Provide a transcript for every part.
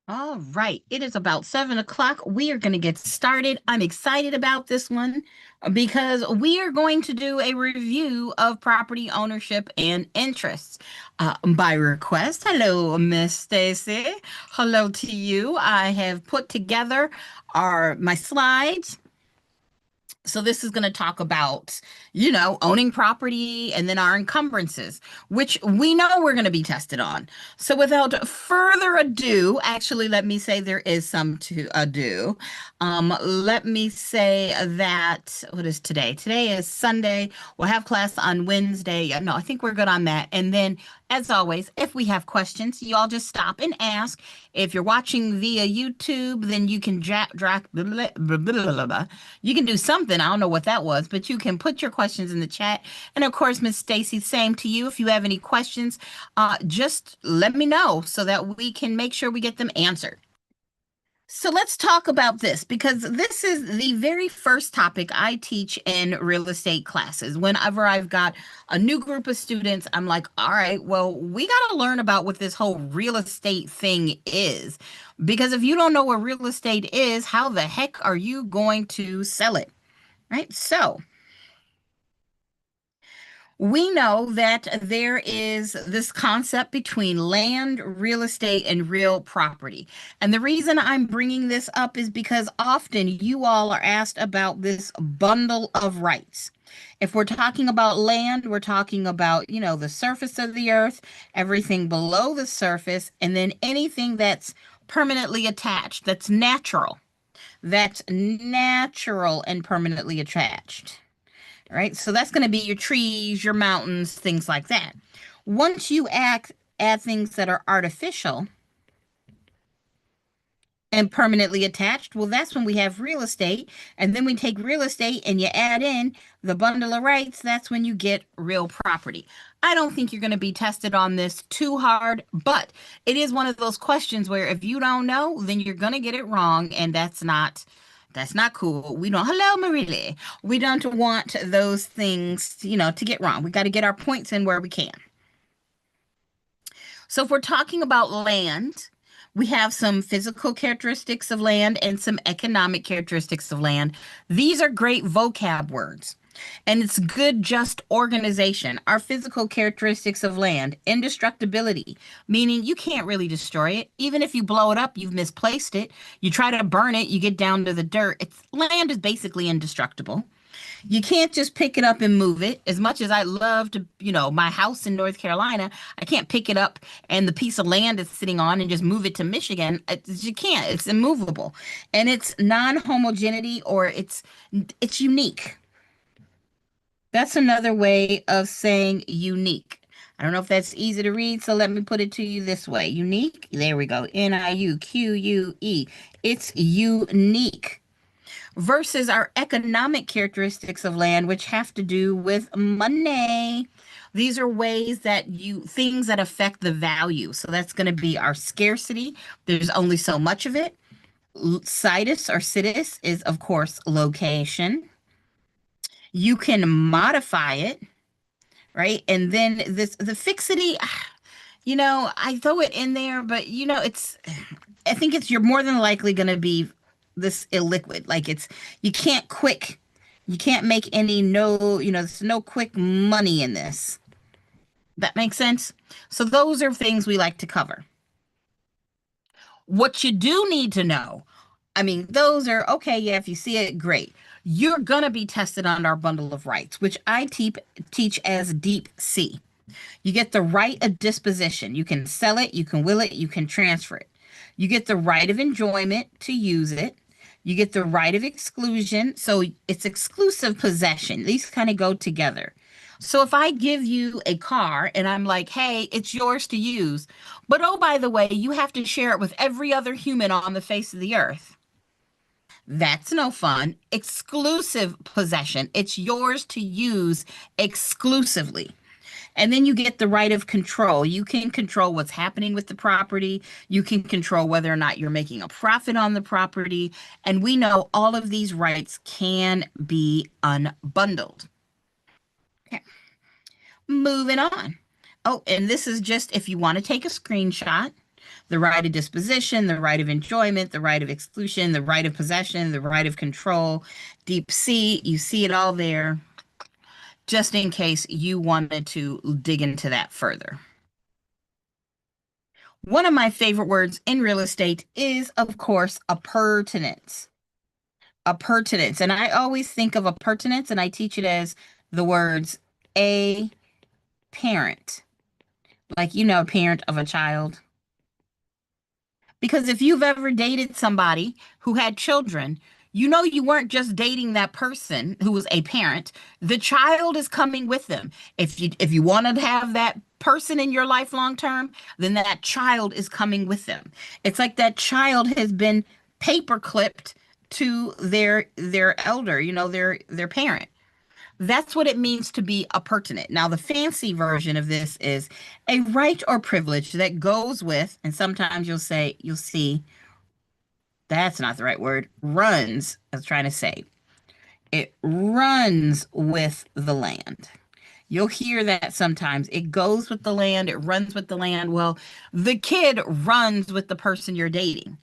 All right, it is about 7 o'clock. We are going to get started. I'm excited about this one because we are going to do a review of property ownership and interests. By request, hello, Miss Stacy. Hello to you. I have put together my slides. So this is going to talk about, owning property and then our encumbrances, which we know we're going to be tested on. So without further ado, actually, let me say there is some to ado. Let me say that, what is today? Today is Sunday. We'll have class on Wednesday. Yeah, no, I think we're good on that. And then, as always, if we have questions, you all just stop and ask. If you're watching via YouTube, then you can you can do something. I don't know what that was, but you can put your questions in the chat. And of course, Miss Stacy, same to you. If you have any questions, just let me know so that we can make sure we get them answered. So let's talk about this because this is the very first topic I teach in real estate classes. Whenever I've got a new group of students, I'm like, all right, well, we got to learn about what this whole real estate thing is. Because if you don't know what real estate is, how the heck are you going to sell it? Right? So we know that there is this concept between land, real estate, and real property. And the reason I'm bringing this up is because often you all are asked about this bundle of rights. If we're talking about land, we're talking about, the surface of the earth, everything below the surface, and then anything that's permanently attached, that's natural and permanently attached. All right, so that's going to be your trees, your mountains, things like that. Once you add things that are artificial and permanently attached, well, that's when we have real estate. And then we take real estate and you add in the bundle of rights, that's when you get real property. I don't think you're going to be tested on this too hard, but it is one of those questions where if you don't know, then you're going to get it wrong, and that's not cool. We don't, hello, Marie. We don't want those things, to get wrong. We got to get our points in where we can. So if we're talking about land, we have some physical characteristics of land and some economic characteristics of land. These are great vocab words. And it's good, just organization. Our physical characteristics of land, indestructibility, meaning you can't really destroy it. Even if you blow it up, you've misplaced it. You try to burn it, you get down to the dirt. Land is basically indestructible. You can't just pick it up and move it. As much as I love to, my house in North Carolina, I can't pick it up and the piece of land it's sitting on and just move it to Michigan. You can't. It's immovable. And it's non-homogeneity, or it's unique. That's another way of saying unique. I don't know if that's easy to read, so let me put it to you this way. Unique. There we go. Niuque. It's unique versus our economic characteristics of land, which have to do with money. These are ways that things that affect the value. So that's going to be our scarcity. There's only so much of it. Situs or situs is, of course, location. You can modify it, right? And then the fixity, I throw it in there, but I think you're more than likely going to be this illiquid. Like you can't make any, there's no quick money in this. That makes sense? So those are things we like to cover. What you do need to know, I mean, those are okay. Yeah, if you see it, great. You're going to be tested on our bundle of rights, which I teach as deep C. You get the right of disposition. You can sell it, you can will it, you can transfer it. You get the right of enjoyment to use it. You get the right of exclusion. So it's exclusive possession. These kind of go together. So if I give you a car and I'm like, hey, it's yours to use, but oh, by the way, you have to share it with every other human on the face of the earth. That's no fun. Exclusive possession. It's yours to use exclusively. And then you get the right of control. You can control what's happening with the property. You can control whether or not you're making a profit on the property. And we know all of these rights can be unbundled. Okay, moving on. Oh, and this is just if you want to take a screenshot. The right of disposition, the right of enjoyment, the right of exclusion, the right of possession, the right of control, deep sea. You see it all there, just in case you wanted to dig into that further. One of my favorite words in real estate is, of course, appurtenance. Appurtenance. And I always think of appurtenance and I teach it as the words a parent, like, parent of a child. Because if you've ever dated somebody who had children, you weren't just dating that person who was a parent. The child is coming with them. If you want to have that person in your life long term, then that child is coming with them. It's like that child has been paper clipped to their elder, their parent. That's what it means to be appurtenant. Now, the fancy version of this is a right or privilege that goes with, and sometimes you'll see, that's not the right word, runs, I was trying to say. It runs with the land. You'll hear that sometimes. It goes with the land, it runs with the land. Well, the kid runs with the person you're dating.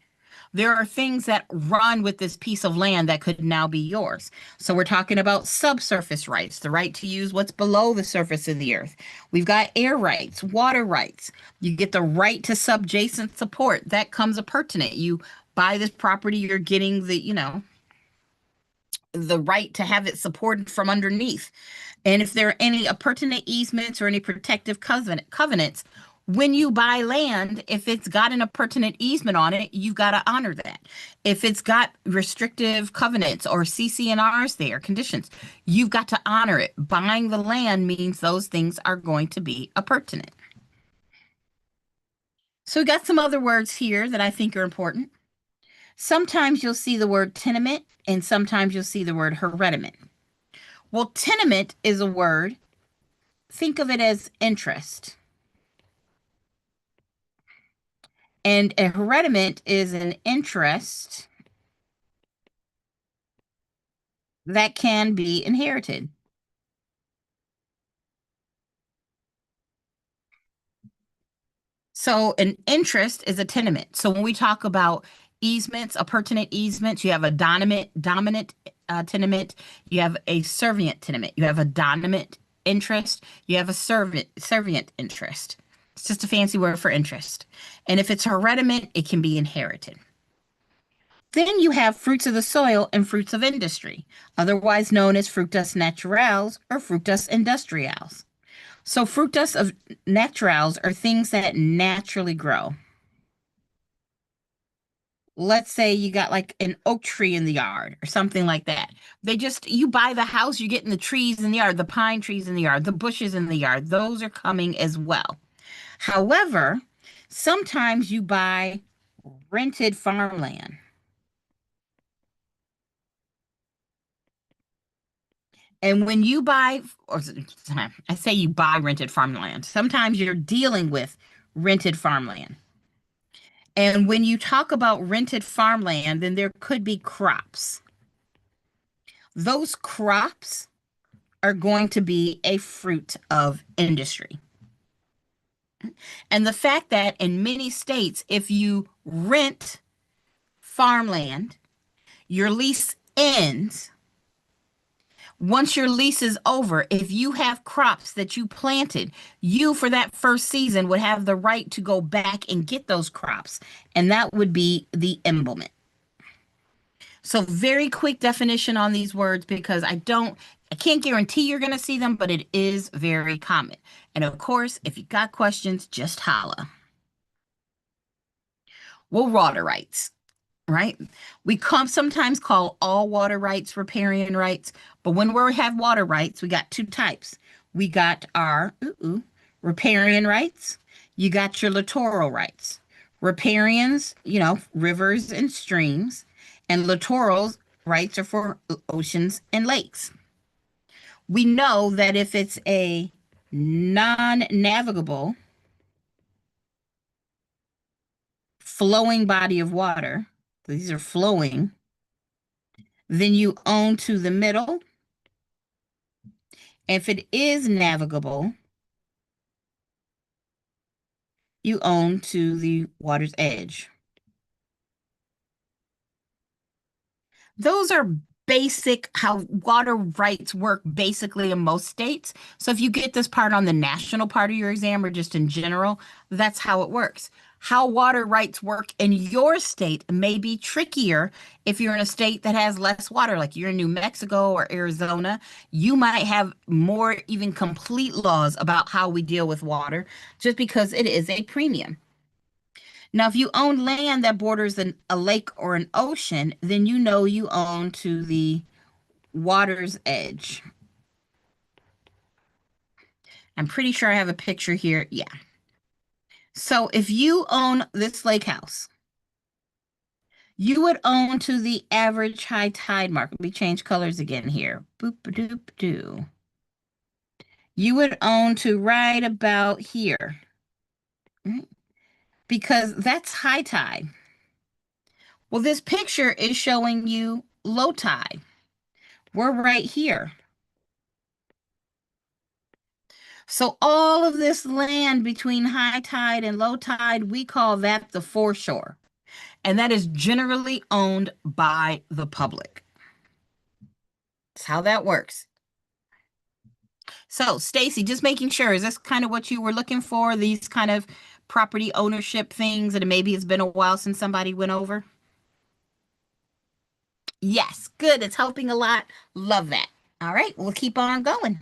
There are things that run with this piece of land that could now be yours. So we're talking about subsurface rights, the right to use what's below the surface of the earth. We've got air rights, water rights. You get the right to subjacent support. That comes appurtenant. You buy this property, you're getting the right to have it supported from underneath. And if there are any appurtenant easements or any protective covenants, when you buy land, if it's got an appurtenant easement on it, you've got to honor that. If it's got restrictive covenants or CC&Rs there, conditions, you've got to honor it. Buying the land means those things are going to be appurtenant. So we got some other words here that I think are important. Sometimes you'll see the word tenement, and sometimes you'll see the word hereditament. Well, tenement is a word. Think of it as interest. And a hereditament is an interest that can be inherited. So an interest is a tenement. So when we talk about easements, appurtenant easements, you have a dominant tenement, you have a servient tenement, you have a dominant interest, you have a servient interest. It's just a fancy word for interest. And if it's hereditament, it can be inherited. Then you have fruits of the soil and fruits of industry, otherwise known as fructus naturals or fructus industrials. So fructus of naturals are things that naturally grow. Let's say you got like an oak tree in the yard or something like that. You buy the house, you're getting the trees in the yard, the pine trees in the yard, the bushes in the yard. Those are coming as well. However, sometimes you buy rented farmland. And when you buy, or I say you buy rented farmland, sometimes you're dealing with rented farmland. And when you talk about rented farmland, then there could be crops. Those crops are going to be a fruit of industry. And the fact that in many states, if you rent farmland, your lease ends. Once your lease is over, if you have crops that you planted, you for that first season would have the right to go back and get those crops. And that would be the emblement. So very quick definition on these words because I can't guarantee you're going to see them, but it is very common. And of course, if you got questions, just holla. Well, water rights, right? We sometimes call all water rights riparian rights, but when we have water rights, we got two types. We got our riparian rights. You got your littoral rights. Riparians, rivers and streams, and littoral rights are for oceans and lakes. We know that if it's a non-navigable flowing body of water, these are flowing, then you own to the middle. If it is navigable, you own to the water's edge. Those are basic how water rights work basically in most states. So if you get this part on the national part of your exam or just in general, that's how it works. How water rights work in your state may be trickier if you're in a state that has less water, like you're in New Mexico or Arizona. You might have more even complete laws about how we deal with water just because it is a premium. Now, if you own land that borders a lake or an ocean, then you know you own to the water's edge. I'm pretty sure I have a picture here. Yeah. So if you own this lake house, you would own to the average high tide mark. Let me change colors again here. Boop a doop doo. You would own to right about here, right? Because that's high tide. Well, this picture is showing you low tide. We're right here. So all of this land between high tide and low tide, we call that the foreshore. And that is generally owned by the public. That's how that works. So, Stacy, just making sure, is this kind of what you were looking for? These kind of property ownership things that maybe it's been a while since somebody went over? Yes, good. It's helping a lot. Love that. All right, we'll keep on going.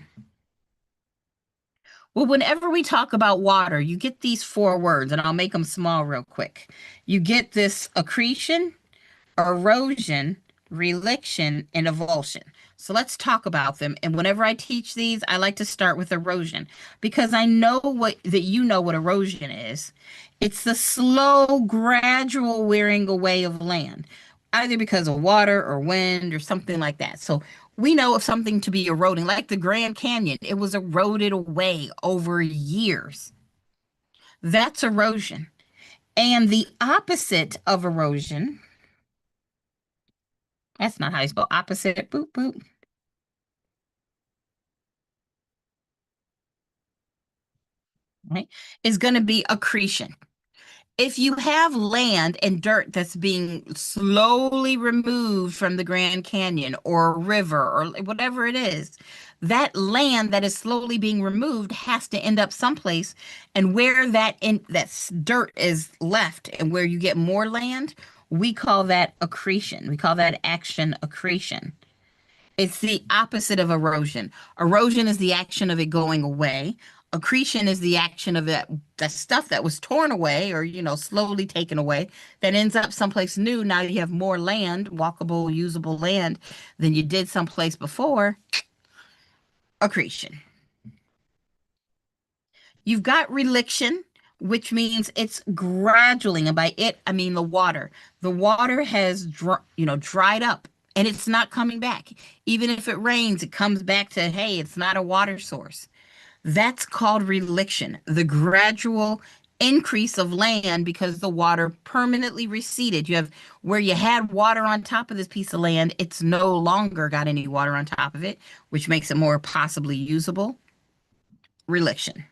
Well, whenever we talk about water, you get these four words, and I'll make them small real quick. You get this accretion, erosion, reliction, and avulsion. So let's talk about them. And whenever I teach these, I like to start with erosion because I know what that you know what erosion is. It's the slow, gradual wearing away of land, either because of water or wind or something like that. So we know of something to be eroding, like the Grand Canyon. It was eroded away over years. That's erosion. And the opposite of erosion, that's not how you spell opposite, boop, boop, right, is going to be accretion. If you have land and dirt that's being slowly removed from the Grand Canyon or a river or whatever it is, that land that is slowly being removed has to end up someplace. And where that dirt is left and where you get more land, we call that accretion. We call that action accretion. It's the opposite of erosion. Erosion is the action of it going away. Accretion is the action of that stuff that was torn away or, slowly taken away that ends up someplace new. Now you have more land, walkable, usable land than you did someplace before. Accretion. You've got reliction, which means it's gradually, and by it, I mean the water. The water has, dried up and it's not coming back. Even if it rains, it comes back to, hey, it's not a water source. That's called reliction, the gradual increase of land because the water permanently receded. You have where you had water on top of this piece of land, it's no longer got any water on top of it, which makes it more possibly usable. Reliction.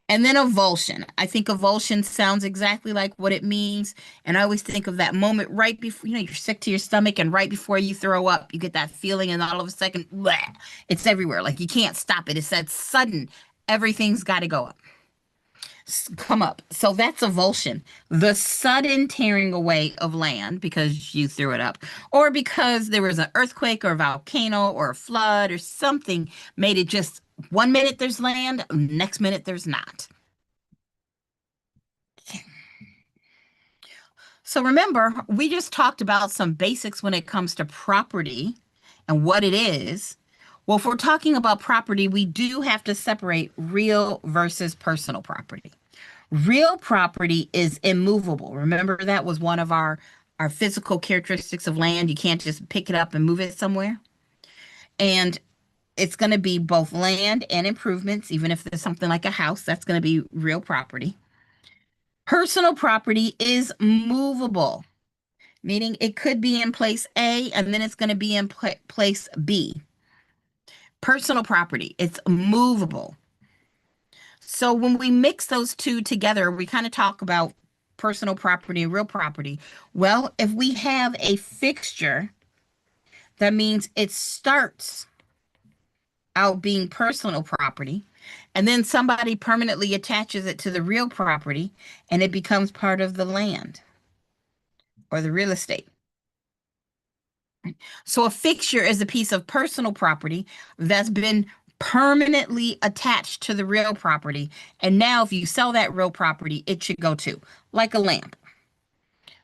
And then avulsion. I think avulsion sounds exactly like what it means. And I always think of that moment right before, you're sick to your stomach and right before you throw up, you get that feeling and all of a sudden, bleh, it's everywhere. Like you can't stop it. It's that sudden, everything's got to go up, come up. So that's avulsion, the sudden tearing away of land because you threw it up or because there was an earthquake or a volcano or a flood or something made it just 1 minute there's land, next minute there's not. So remember, we just talked about some basics when it comes to property and what it is. Well, if we're talking about property, we do have to separate real versus personal property. Real property is immovable. Remember that was one of our physical characteristics of land. You can't just pick it up and move it somewhere. And it's going to be both land and improvements, even if there's something like a house, that's going to be real property. Personal property is movable, meaning it could be in place A and then it's going to be in place B. Personal property, it's movable. So when we mix those two together, we kind of talk about personal property and real property. Well, if we have a fixture, that means it starts out being personal property, and then somebody permanently attaches it to the real property, and it becomes part of the land or the real estate. So a fixture is a piece of personal property that's been permanently attached to the real property. And now if you sell that real property, it should go too, like a lamp.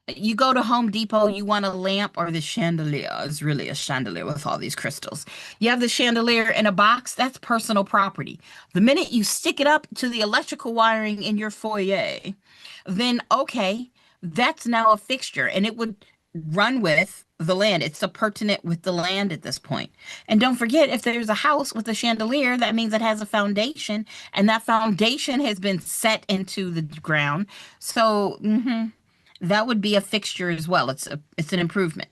You go to Home Depot, you want a lamp or the chandelier. It's really a chandelier with all these crystals. You have the chandelier in a box, that's personal property. The minute you stick it up to the electrical wiring in your foyer, then okay, that's now a fixture and it would run with the land. It's so pertinent with the land at this point. And don't forget, if there's a house with a chandelier, that means it has a foundation, and that foundation has been set into the ground. So, that would be a fixture as well. It's an improvement.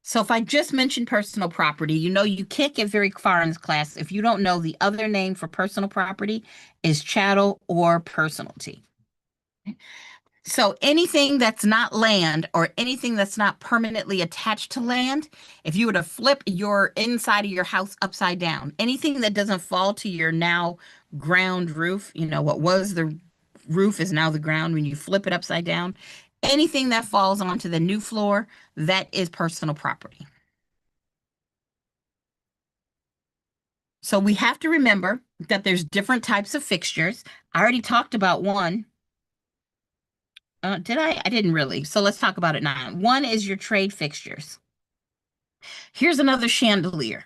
So if I just mentioned personal property, you know you can't get very far in this class if you don't know the other name for personal property is chattel or personalty. So anything that's not land or anything that's not permanently attached to land, if you were to flip your inside of your house upside down, anything that doesn't fall to your now ground roof, what was the roof is now the ground when you flip it upside down. Anything that falls onto the new floor, that is personal property. So we have to remember that there's different types of fixtures. I already talked about one. Did I? I didn't really. So let's talk about it now. One is your trade fixtures. Here's another chandelier.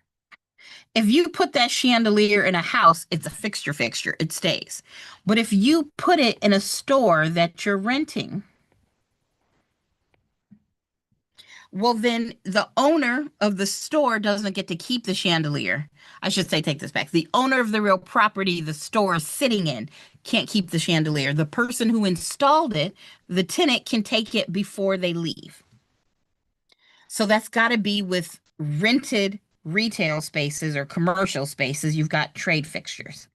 If you put that chandelier in a house, it's a fixture. It stays. But if you put it in a store that you're renting, well, then the owner of the store doesn't get to keep the chandelier. I should say, take this back. The owner of the real property the store is sitting in can't keep the chandelier. The person who installed it, the tenant, can take it before they leave. So that's got to be with rented retail spaces or commercial spaces. You've got trade fixtures.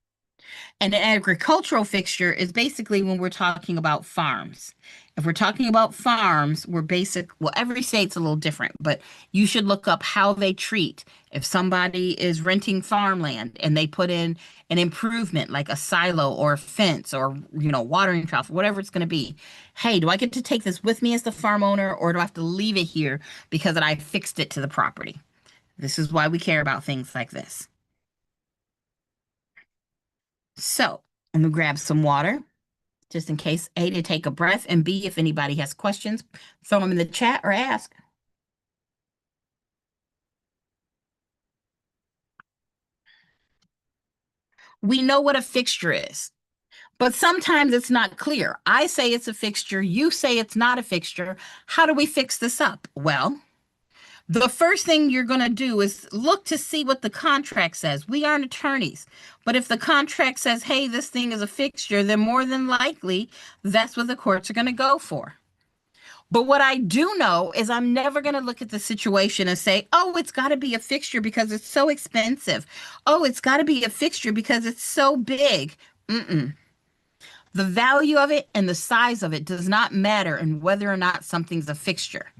And an agricultural fixture is basically when we're talking about farms. If we're talking about farms, well, every state's a little different, but you should look up how they treat. If somebody is renting farmland and they put in an improvement like a silo or a fence or, watering trough, whatever it's going to be. Hey, do I get to take this with me as the farm owner, or do I have to leave it here because I fixed it to the property? This is why we care about things like this. So I'm gonna grab some water just in case, A, to take a breath, and B, if anybody has questions, throw them in the chat or ask. We know what a fixture is, but sometimes it's not clear. I say it's a fixture, you say it's not a fixture. How do we fix this up? Well, the first thing you're going to do is look to see what the contract says. We aren't attorneys, but if the contract says, hey, this thing is a fixture, then more than likely that's what the courts are going to go for. But what I do know is I'm never going to look at the situation and say, oh, it's got to be a fixture because it's so expensive. Oh, it's got to be a fixture because it's so big. Mm-mm. The value of it and the size of it does not matter in whether or not something's a fixture.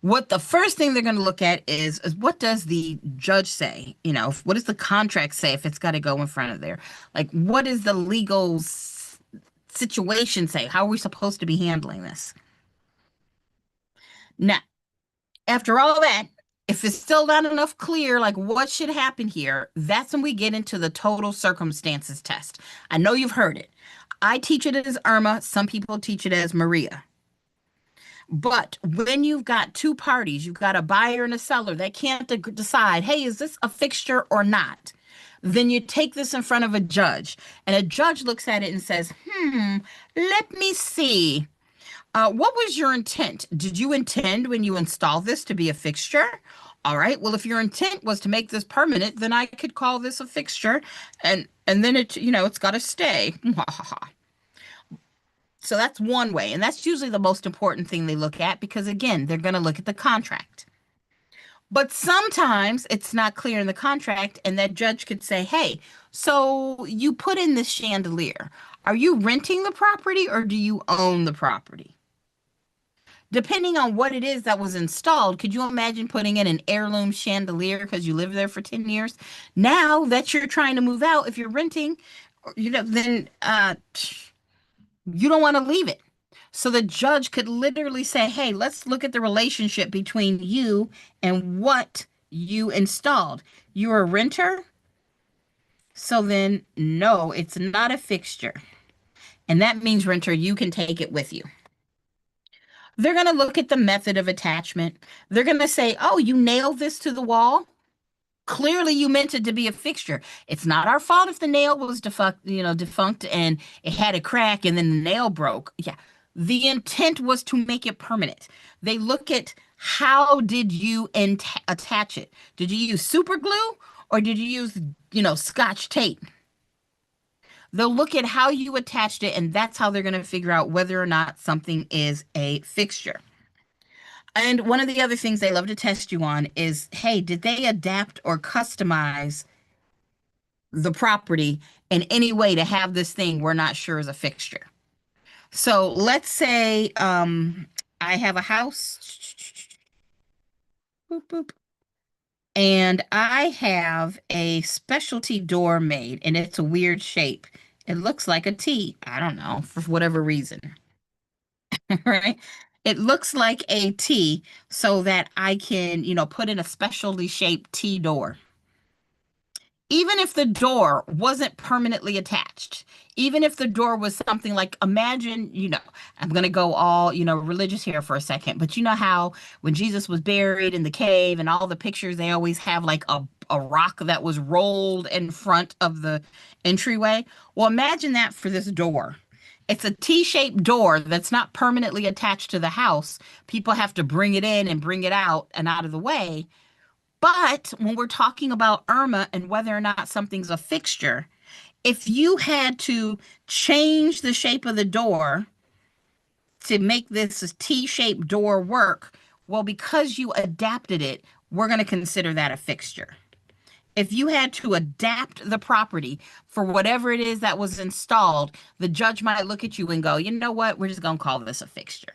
What the first thing they're going to look at is what does the judge say? What does the contract say if it's got to go in front of there? Like, what does the legal situation say? How are we supposed to be handling this? Now, after all that, if it's still not enough clear, like what should happen here, that's when we get into the total circumstances test. I know you've heard it. I teach it as Irma. Some people teach it as Maria. But when you've got two parties, you've got a buyer and a seller that can't decide, hey, is this a fixture or not? Then you take this in front of a judge, and a judge looks at it and says, let me see. What was your intent? Did you intend when you install this to be a fixture? All right. Well, if your intent was to make this permanent, then I could call this a fixture, and then it's got to stay. So that's one way, and that's usually the most important thing they look at because again, they're going to look at the contract. But sometimes it's not clear in the contract, and that judge could say, hey, so you put in this chandelier. Are you renting the property or do you own the property? Depending on what it is that was installed, could you imagine putting in an heirloom chandelier because you lived there for 10 years? Now that you're trying to move out, if you're renting, then you don't want to leave it. So the judge could literally say, hey, let's look at the relationship between you and what you installed. You're a renter, so then no, it's not a fixture. And that means, renter, you can take it with you. They're going to look at the method of attachment. They're going to say, oh, you nailed this to the wall. Clearly, you meant it to be a fixture. It's not our fault if the nail was defunct and it had a crack and then the nail broke. Yeah. The intent was to make it permanent. They look at how did you attach it? Did you use super glue or did you use, scotch tape? They'll look at how you attached it, and that's how they're going to figure out whether or not something is a fixture. And one of the other things they love to test you on is, hey, did they adapt or customize the property in any way to have this thing we're not sure is a fixture? So let's say I have a house, boop, boop, and I have a specialty door made, and it's a weird shape. It looks like a T. I don't know, for whatever reason. Right? It looks like a T so that I can, put in a specially shaped T door. Even if the door wasn't permanently attached, even if the door was something like, imagine, I'm going to go all, religious here for a second, but you know how when Jesus was buried in the cave and all the pictures, they always have like a rock that was rolled in front of the entryway? Well, imagine that for this door. It's a T-shaped door that's not permanently attached to the house. People have to bring it in and bring it out and out of the way. But when we're talking about Irma and whether or not something's a fixture, if you had to change the shape of the door to make this T-shaped door work, well, because you adapted it, we're going to consider that a fixture. If you had to adapt the property for whatever it is that was installed, the judge might look at you and go, you know what? We're just going to call this a fixture.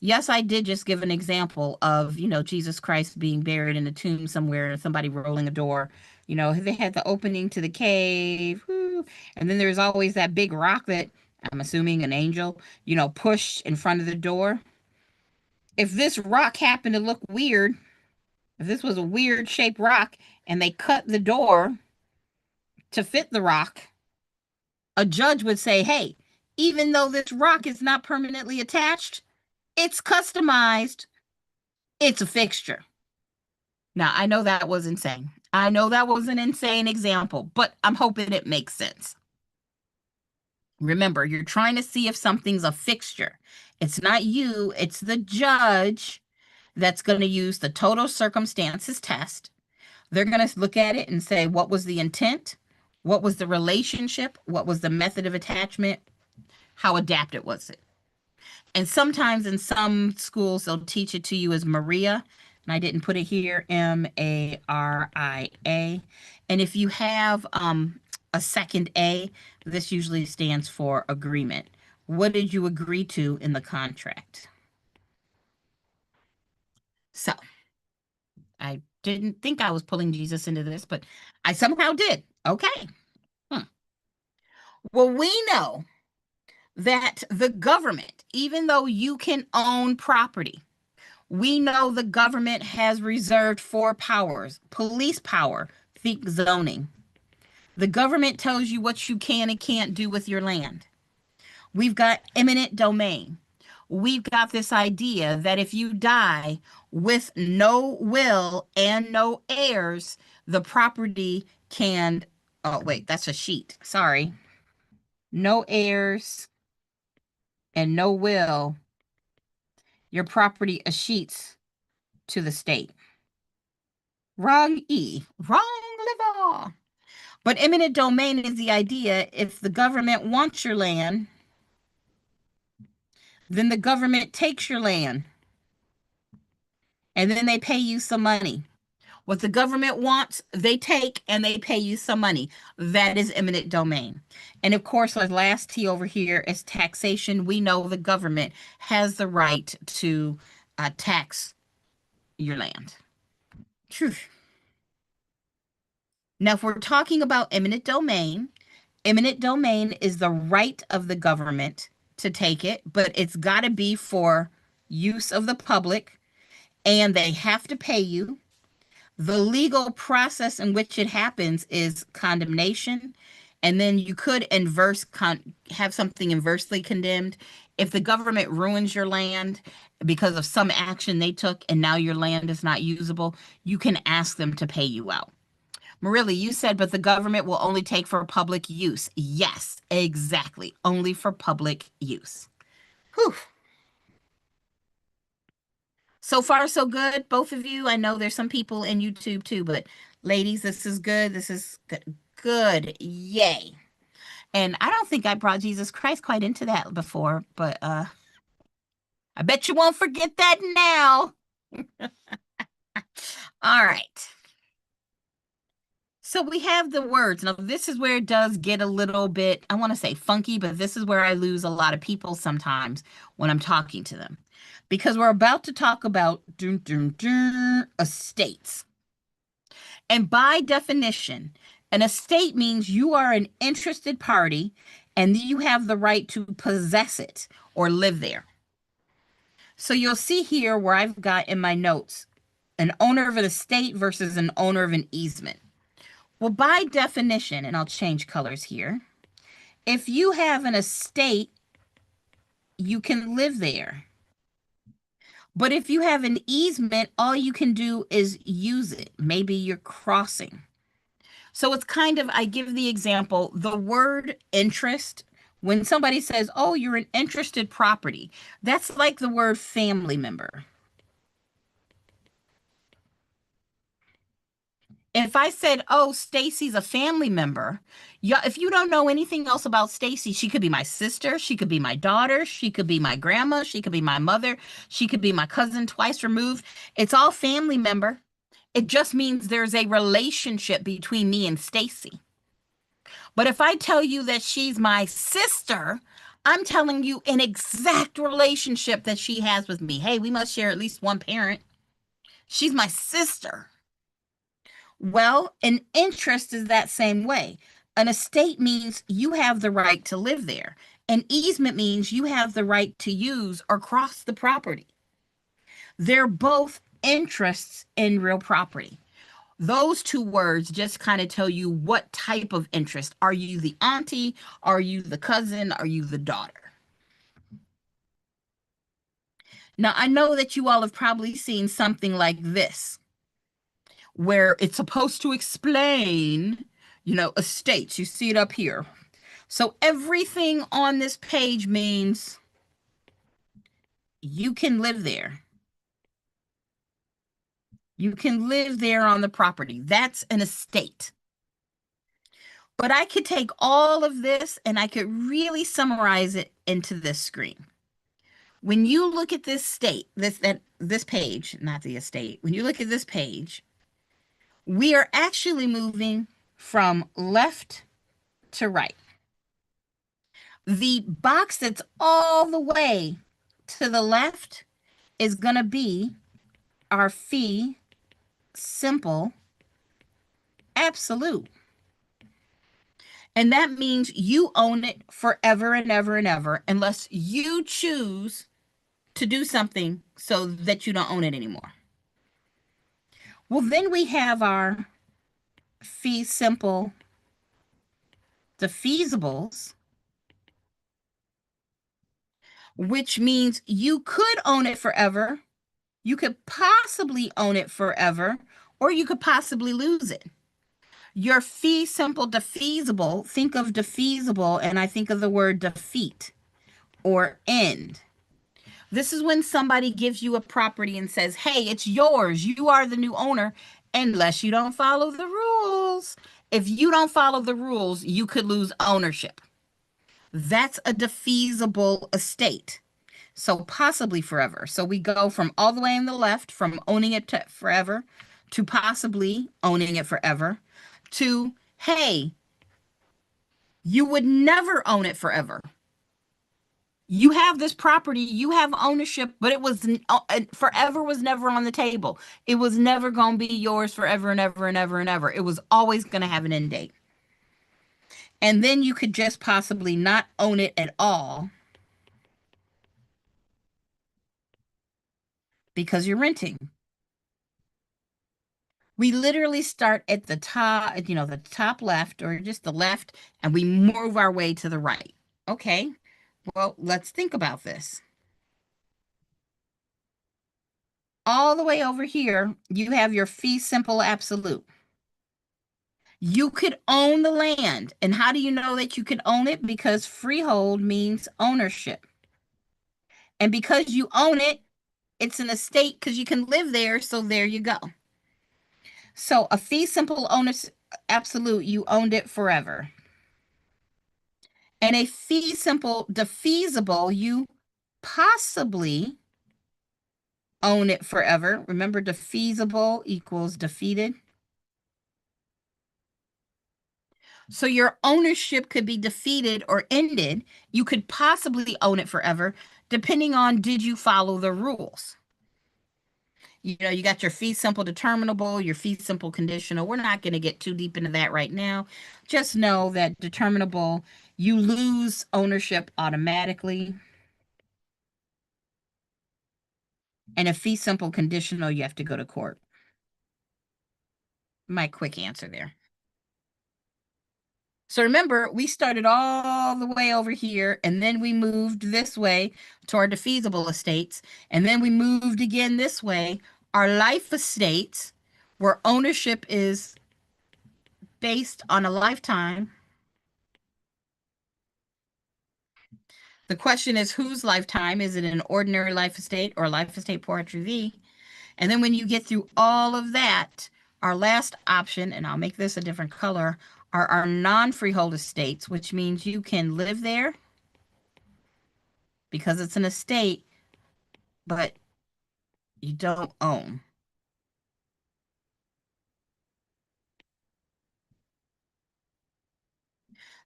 Yes, I did just give an example of, Jesus Christ being buried in a tomb somewhere and somebody rolling a door. They had the opening to the cave, whoo, and then there's always that big rock that I'm assuming an angel, pushed in front of the door. If this rock happened to look weird, if this was a weird shaped rock and they cut the door to fit the rock, a judge would say, hey, even though this rock is not permanently attached, it's customized, it's a fixture. Now, I know that was insane. I know that was an insane example, but I'm hoping it makes sense. Remember, you're trying to see if something's a fixture. It's not you, it's the judge that's going to use the total circumstances test. They're going to look at it and say, what was the intent? What was the relationship? What was the method of attachment? How adapted was it? And sometimes in some schools, they'll teach it to you as Maria. And I didn't put it here, Maria. And if you have a second A, this usually stands for agreement. What did you agree to in the contract? So I didn't think I was pulling Jesus into this, but I somehow did. Okay. Hmm. Well, we know that the government, even though you can own property, we know the government has reserved 4 powers: police power, think zoning. The government tells you what you can and can't do with your land. We've got eminent domain. We've got this idea that if you die with no will and no heirs, the property can, oh, wait, that's a sheet. Sorry. No heirs and no will, your property escheats to the state. Wrong E, wrong liver. But eminent domain is the idea if the government wants your land, then the government takes your land. and then they pay you some money. What the government wants, they take and they pay you some money. That is eminent domain. And of course, our last T over here is taxation. We know the government has the right to tax your land. Phew. Now, if we're talking about eminent domain is the right of the government to take it, but it's got to be for use of the public, and they have to pay you. The legal process in which it happens is condemnation, and then you could have something inversely condemned. If the government ruins your land because of some action they took and now your land is not usable, you can ask them to pay you out. Marilla, you said, but the government will only take for public use. Yes, exactly. Only for public use. Whew. So far, so good, both of you. I know there's some people in YouTube too, but ladies, this is good. This is good. Good. Yay. And I don't think I brought Jesus Christ quite into that before, but I bet you won't forget that now. All right. So we have the words. Now, this is where it does get a little bit, I want to say funky, but this is where I lose a lot of people sometimes when I'm talking to them. Because we're about to talk about estates. And by definition, an estate means you are an interested party and you have the right to possess it or live there. So you'll see here where I've got in my notes an owner of an estate versus an owner of an easement. Well, by definition, and I'll change colors here, if you have an estate, you can live there. But if you have an easement, all you can do is use it. Maybe you're crossing. So it's kind of, I give the example, the word interest, when somebody says, oh, you're an interested property, that's like the word family member. If I said, oh, Stacy's a family member, yeah, if you don't know anything else about Stacy, she could be my sister, she could be my daughter, she could be my grandma, she could be my mother, she could be my cousin twice removed. It's all family member. It just means there's a relationship between me and Stacy. But if I tell you that she's my sister, I'm telling you an exact relationship that she has with me. Hey, we must share at least one parent. She's my sister. Well, an interest is that same way. An estate means you have the right to live there. An easement means you have the right to use or cross the property. They're both interests in real property. Those two words just kind of tell you what type of interest. Are you the auntie? Are you the cousin? Are you the daughter? Now, I know that you all have probably seen something like this, where it's supposed to explain, estates. You see it up here. So everything on this page means you can live there. You can live there on the property. That's an estate. But I could take all of this and I could really summarize it into this screen. When you look at this this page, not the estate, when you look at this page, we are actually moving from left to right. The box that's all the way to the left is going to be our fee simple absolute. And that means you own it forever and ever and ever, unless you choose to do something so that you don't own it anymore. Well, then we have our fee simple defeasibles, which means you could own it forever. You could possibly own it forever, or you could possibly lose it. Your fee simple defeasible, think of defeasible, and I think of the word defeat or end. This is when somebody gives you a property and says, hey, it's yours. You are the new owner, unless you don't follow the rules. If you don't follow the rules, you could lose ownership. That's a defeasible estate. So possibly forever. So we go from all the way on the left, from owning it to forever, to possibly owning it forever, to, hey, you would never own it forever. You have this property, you have ownership, but forever was never on the table. It was never going to be yours forever and ever and ever and ever. It was always going to have an end date. And then you could just possibly not own it at all because you're renting. We literally start at the top, the top left or just the left, and we move our way to the right. Okay, well, let's think about this. All the way over here, you have your fee simple absolute. You could own the land. And how do you know that you could own it? Because freehold means ownership. And because you own it, it's an estate because you can live there. So there you go. So a fee simple owner's absolute, you owned it forever. And a fee simple defeasible, you possibly own it forever. Remember, defeasible equals defeated. So your ownership could be defeated or ended. You could possibly own it forever, depending on did you follow the rules. You got your fee simple determinable, your fee simple conditional. We're not going to get too deep into that right now. Just know that determinable, you lose ownership automatically. And a fee simple conditional, you have to go to court. My quick answer there. So remember, we started all the way over here, and then we moved this way toward the feasible estates, and then we moved again this way. Our life estates, where ownership is based on a lifetime. The question is whose lifetime? Is it an ordinary life estate or life estate pour attribut? And then when you get through all of that, our last option, and I'll make this a different color, are our non-freehold estates, which means you can live there because it's an estate, but you don't own.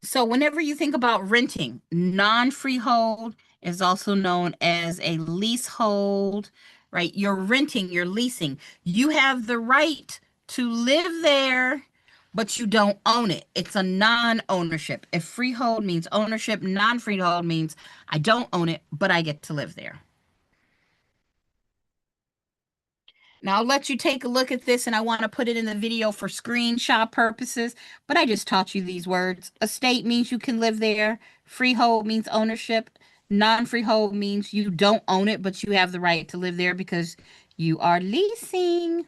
So whenever you think about renting, non-freehold is also known as a leasehold, right? You're renting, you're leasing. You have the right to live there, but you don't own it. It's a non-ownership. If freehold means ownership, non-freehold means I don't own it, but I get to live there. Now I'll let you take a look at this and I want to put it in the video for screenshot purposes, but I just taught you these words. Estate means you can live there. Freehold means ownership. Non-freehold means you don't own it, but you have the right to live there because you are leasing.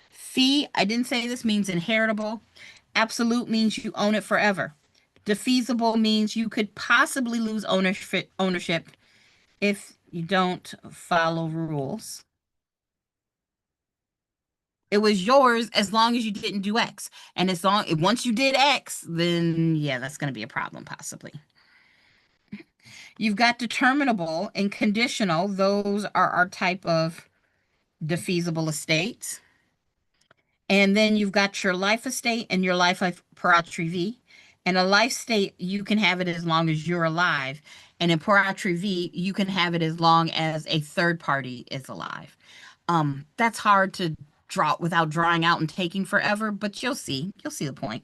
Fee, I didn't say this, means inheritable. Absolute means you own it forever. Defeasible means you could possibly lose ownership if you don't follow rules. It was yours as long as you didn't do X. And once you did X, then yeah, that's going to be a problem possibly. You've got determinable and conditional. Those are our type of defeasible estates. And then you've got your life estate and your life per attribut. And a life state, you can have it as long as you're alive. And in per attribut, you can have it as long as a third party is alive. That's hard to draw without drawing out and taking forever, but you'll see the point.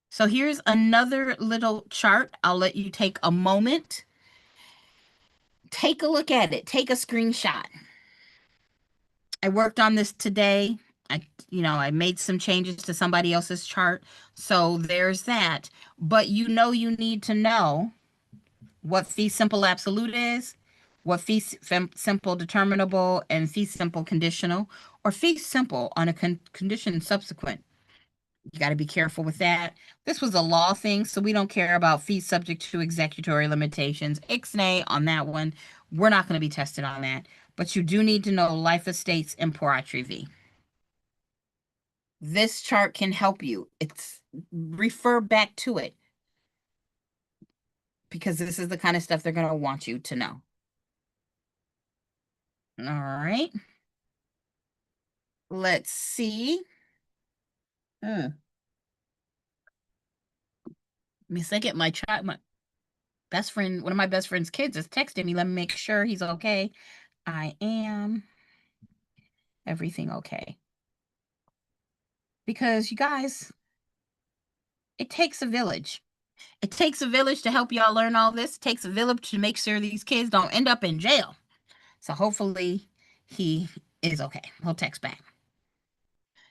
So here's another little chart. I'll let you take a moment. Take a look at it. Take a screenshot. I worked on this today. I made some changes to somebody else's chart. So there's that. But you need to know what fee simple absolute is, what fee simple determinable, and fee simple conditional, or fee simple on a condition subsequent. You got to be careful with that. This was a law thing, so we don't care about fees subject to executory limitations. Ixnay on that one. We're not going to be tested on that. But you do need to know life estates and per attribut. This chart can help you. Refer back to it. because this is the kind of stuff they're going to want you to know. All right. Let's see. Hmm. Give me a second. My best friend, one of my best friend's kids is texting me. Let me make sure he's okay. I am. Everything okay? Because you guys, it takes a village. It takes a village to help y'all learn all this. It takes a village to make sure these kids don't end up in jail. So hopefully he is okay. He'll text back.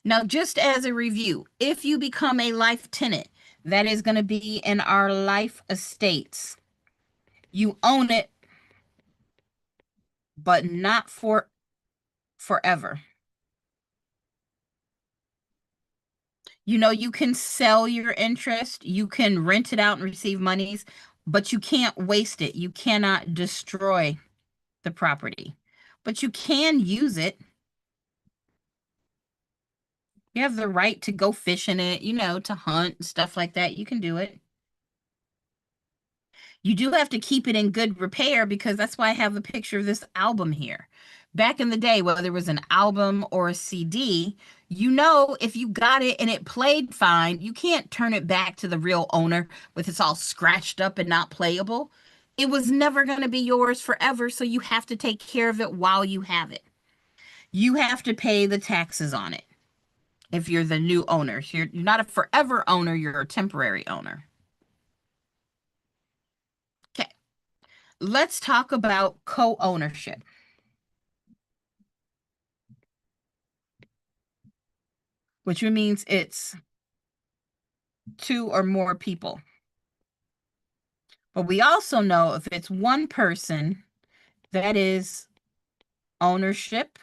Now, just as a review, if you become a life tenant, that is going to be in our life estates. You own it, but not for forever. You know, you can sell your interest, you can rent it out and receive monies, but you can't waste it. You cannot destroy the property, but you can use it. You have the right to go fish in it, to hunt and stuff like that. You can do it. You do have to keep it in good repair because that's why I have a picture of this album here. Back in the day, whether it was an album or a CD, if you got it and it played fine, you can't turn it back to the real owner with it's all scratched up and not playable. It was never going to be yours forever, so you have to take care of it while you have it. You have to pay the taxes on it if you're the new owner. You're not a forever owner, you're a temporary owner. Okay, let's talk about co-ownership, which means it's two or more people. But we also know if it's one person, that is ownership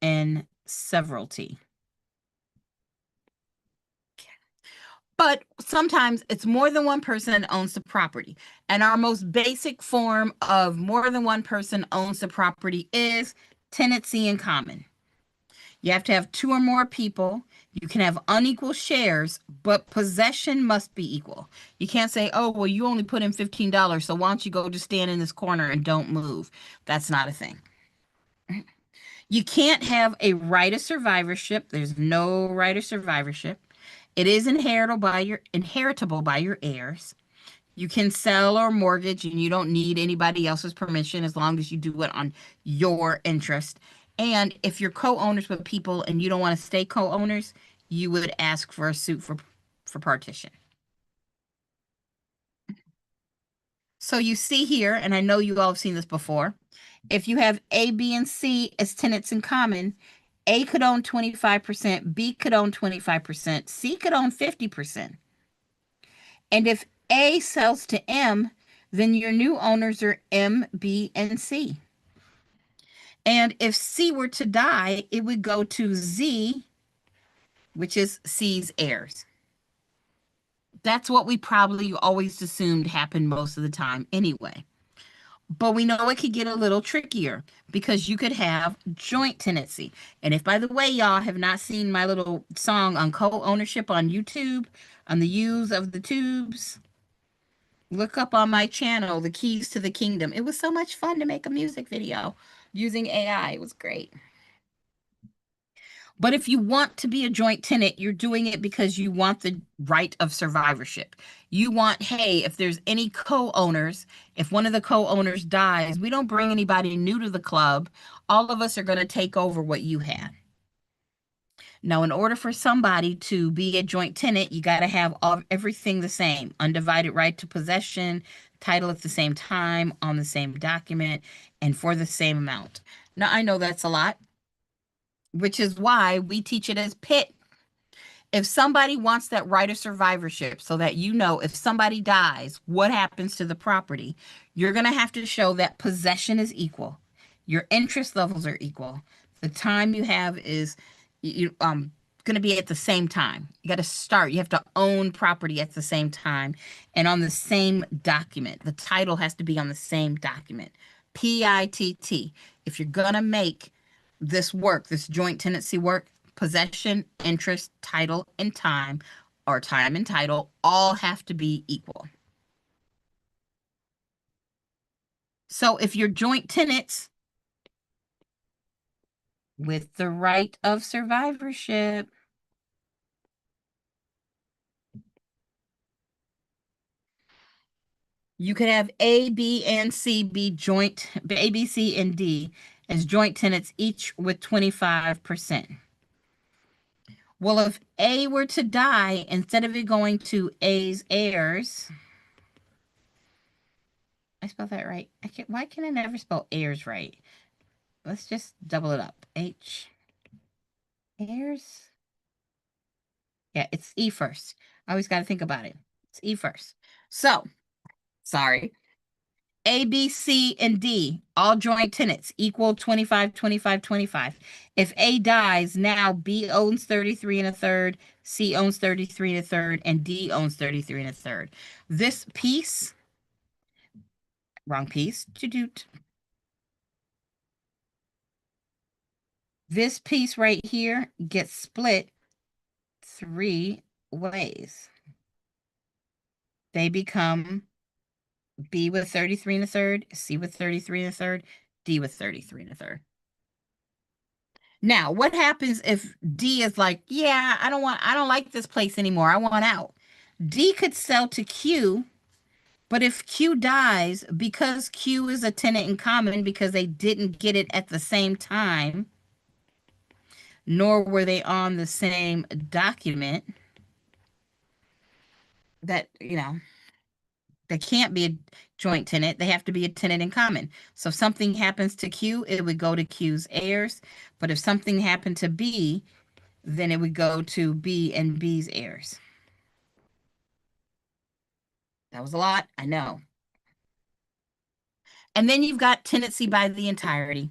and severalty. But sometimes it's more than one person that owns the property. And our most basic form of more than one person owns the property is tenancy in common. You have to have two or more people. You can have unequal shares, but possession must be equal. You can't say, oh, well, you only put in $15, so why don't you go just stand in this corner and don't move? That's not a thing. You can't have a right of survivorship. There's no right of survivorship. It is inheritable by your heirs. You can sell or mortgage, and you don't need anybody else's permission as long as you do it on your interest. And if you're co-owners with people and you don't want to stay co-owners, you would ask for a suit for partition. So you see here, and I know you all have seen this before, if you have A, B, and C as tenants in common, A could own 25%, B could own 25%, C could own 50%. And if A sells to M, then your new owners are M, B, and C. And if C were to die, it would go to Z, which is C's heirs. That's what we probably always assumed happened most of the time anyway. But we know it could get a little trickier because you could have joint tenancy. And if, by the way, y'all have not seen my little song on co-ownership on YouTube, on the use of the tubes, look up on my channel, The Keys to the Kingdom. It was so much fun to make a music video using AI. It was great. But if you want to be a joint tenant, you're doing it because you want the right of survivorship. You want, hey, if there's any co-owners, if one of the co-owners dies, we don't bring anybody new to the club. All of us are going to take over what you had. Now, in order for somebody to be a joint tenant, you got to have everything the same, undivided right to possession, title at the same time, on the same document, and for the same amount. Now, I know that's a lot, which is why we teach it as PIT. If somebody wants that right of survivorship so that if somebody dies, what happens to the property, you're going to have to show that possession is equal. Your interest levels are equal. The time you have is going to be at the same time. You got to start. You have to own property at the same time and on the same document. The title has to be on the same document. PITT. If you're going to make this work, this joint tenancy work, possession, interest, title, and time, or time and title, all have to be equal. So if you're joint tenants with the right of survivorship, you could have A, B, and C be joint, A, B, C, and D as joint tenants, each with 25%. Well, if A were to die, instead of it going to A's heirs, I spelled that right. Why can I never spell heirs right? Let's just double it up. H, heirs? Yeah, it's E first. I always got to think about it. It's E first. So, sorry. A, B, C, and D, all joint tenants, equal 25, 25, 25. If A dies, now B owns 33 and a third, C owns 33 and a third, and D owns 33 and a third. This piece, wrong piece, this piece right here gets split 3 ways. They become B with 33 and a third, C with 33 and a third, D with 33 and a third. Now, what happens if D is like, yeah, I don't like this place anymore. I want out. D could sell to Q, but if Q dies, because Q is a tenant in common because they didn't get it at the same time, nor were they on the same document, that, they can't be a joint tenant. They have to be a tenant in common. So if something happens to Q, it would go to Q's heirs. But if something happened to B, then it would go to B and B's heirs. That was a lot, I know. And then you've got tenancy by the entirety.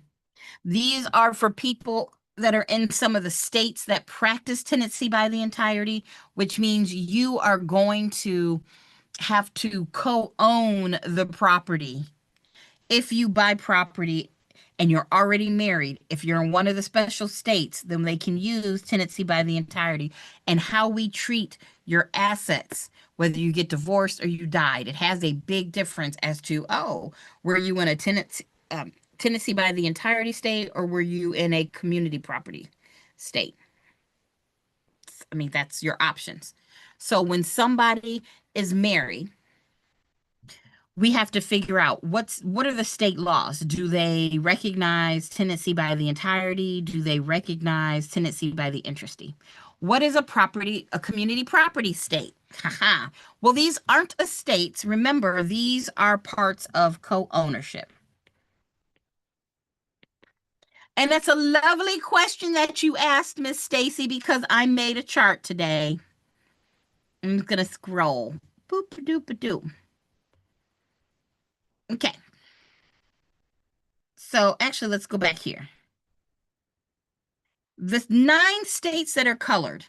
These are for people that are in some of the states that practice tenancy by the entirety, which means you are going to have to co-own the property. If you buy property and you're already married, if you're in one of the special states, then they can use tenancy by the entirety. And how we treat your assets, whether you get divorced or you died, it has a big difference as to, oh, were you in a tenancy by the entirety state, or were you in a community property state? I mean, that's your options. So when somebody is married, we have to figure out what are the state laws. Do they recognize tenancy by the entirety? Do they recognize tenancy by the interest? What is a community property state? Haha. Well, these aren't estates. Remember, these are parts of co-ownership. And that's a lovely question that you asked, Miss Stacy, because I made a chart today. I'm just gonna scroll. Boop doop doo. Okay. So actually, let's go back here. The 9 states that are colored,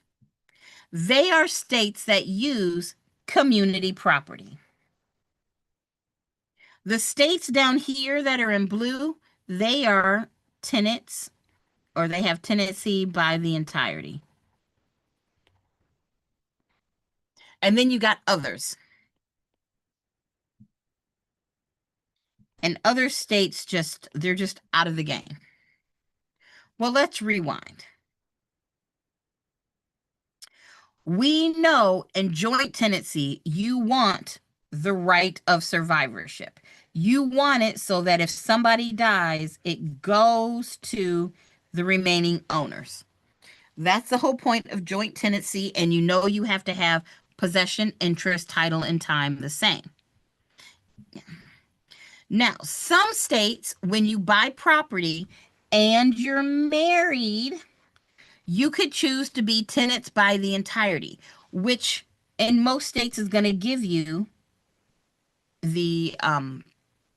they are states that use community property. The states down here that are in blue, they are tenants, or they have tenancy by the entirety. And then you got others. And other states they're just out of the game. Well, let's rewind. We know in joint tenancy, you want the right of survivorship. You want it so that if somebody dies, it goes to the remaining owners. That's the whole point of joint tenancy, and you have to have possession, interest, title, and time the same. Now, some states, when you buy property and you're married, you could choose to be tenants by the entirety, which in most states is going to give you the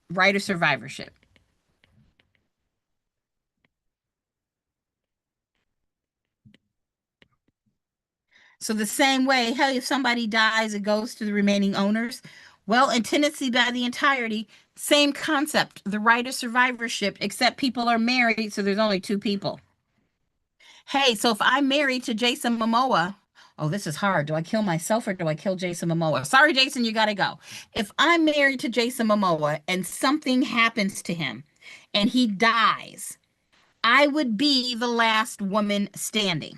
right of survivorship. So the same way, hey, if somebody dies, it goes to the remaining owners. Well, in tenancy by the entirety, same concept, the right of survivorship, except people are married, so there's only 2 people. Hey, so if I'm married to Jason Momoa, Oh, this is hard. Do I kill myself or do I kill Jason Momoa? Sorry, Jason, you got to go. If I'm married to Jason Momoa and something happens to him and he dies, I would be the last woman standing.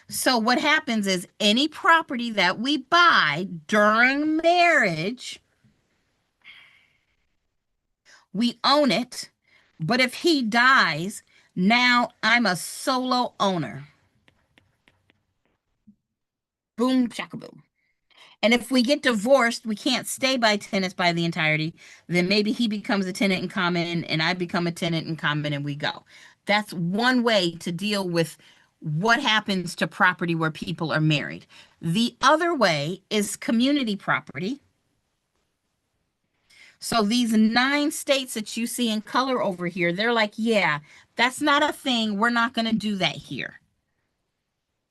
So what happens is any property that we buy during marriage, we own it. But if he dies, now I'm a solo owner. Boom, shaka boom. And if we get divorced, we can't stay by tenants by the entirety. Then maybe he becomes a tenant in common and I become a tenant in common and we go. That's one way to deal with what happens to property where people are married. The other way is community property. So these 9 states that you see in color over here, they're like, yeah, that's not a thing. We're not going to do that here.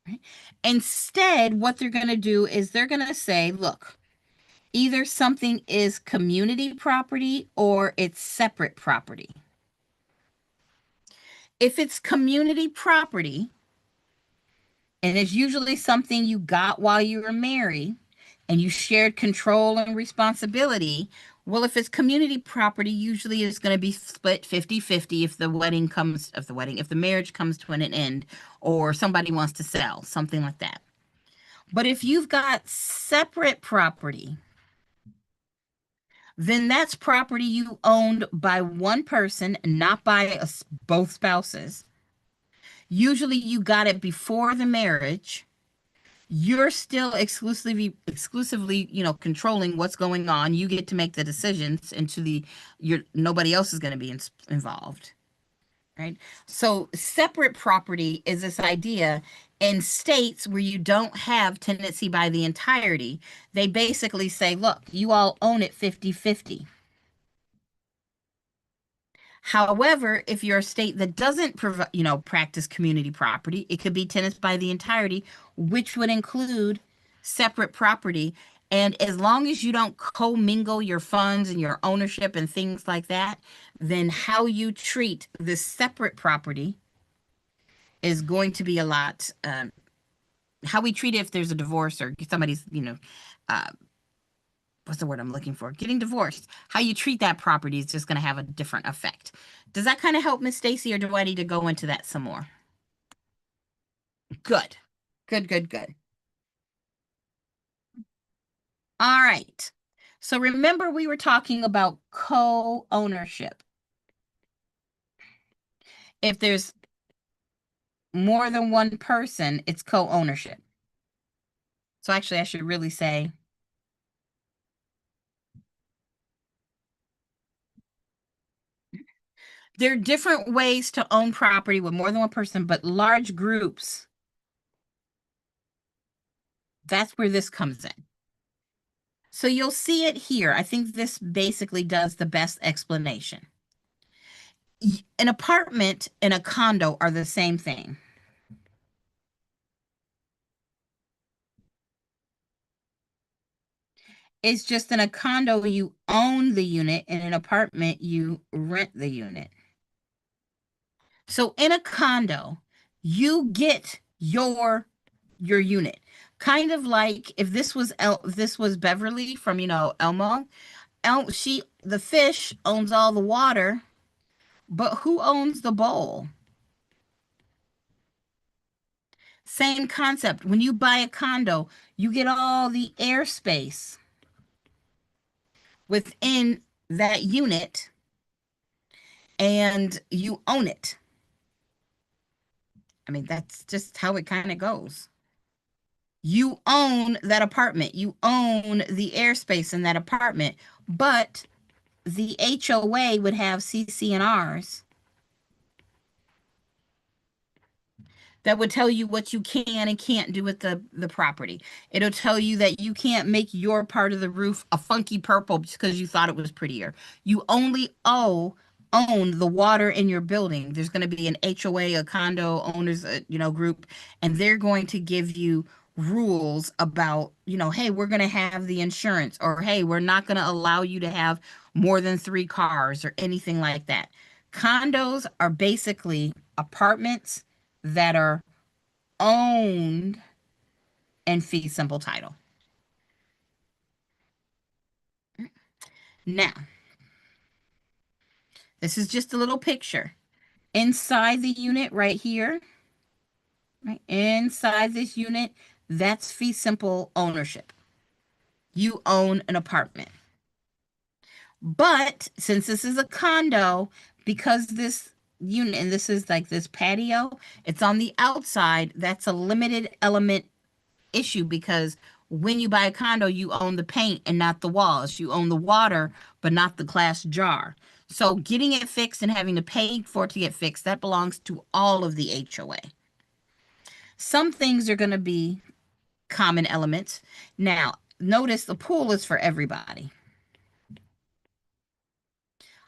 Right? Instead, what they're going to do is they're going to say, look, either something is community property or it's separate property. If it's community property, and it's usually something you got while you were married and you shared control and responsibility, well, if it's community property, usually it's going to be split 50-50 if if the marriage comes to an end or somebody wants to sell, something like that. But if you've got separate property, then that's property you owned by one person, not by both spouses. Usually you got it before the marriage. You're still exclusively, controlling what's going on. You get to make the decisions into nobody else is going to be involved, right? So separate property is this idea in states where you don't have tenancy by the entirety. They basically say, look, you all own it 50-50. However, if you're a state that doesn't provide, practice community property, it could be tenants by the entirety, which would include separate property. And as long as you don't commingle your funds and your ownership and things like that, then how you treat this separate property is going to be a lot, how we treat it if there's a divorce or somebody's, uh, what's the word I'm looking for? Getting divorced. How you treat that property is just going to have a different effect. Does that kind of help, Miss Stacy, or do I need to go into that some more? Good. Good, good, good. All right. So remember we were talking about co-ownership. If there's more than one person, it's co-ownership. So actually, I should really say there are different ways to own property with more than one person, but large groups, that's where this comes in. So you'll see it here. I think this basically does the best explanation. An apartment and a condo are the same thing. It's just in a condo, you own the unit. In an apartment, you rent the unit. So in a condo, you get your unit. Kind of like if this was Beverly from, Elmo. The fish owns all the water, but who owns the bowl? Same concept. When you buy a condo, you get all the airspace within that unit and you own it. I mean, that's just how it kind of goes. You own that apartment, you own the airspace in that apartment, but the HOA would have CC&Rs that would tell you what you can and can't do with the property. It'll tell you that you can't make your part of the roof a funky purple because you thought it was prettier. You only own the water in your building. There's going to be an HOA, a condo owners, group, and they're going to give you rules about, hey, we're going to have the insurance, or hey, we're not going to allow you to have more than 3 cars or anything like that. Condos are basically apartments that are owned and fee simple title. Now, this is just a little picture. Inside the unit right here, right? Inside this unit, that's fee simple ownership. You own an apartment. But since this is a condo, because this unit, and this is like this patio, it's on the outside, that's a limited element issue because when you buy a condo, you own the paint and not the walls. You own the water, but not the glass jar. So getting it fixed and having to pay for it to get fixed, that belongs to all of the HOA. Some things are going to be common elements. Now, notice the pool is for everybody.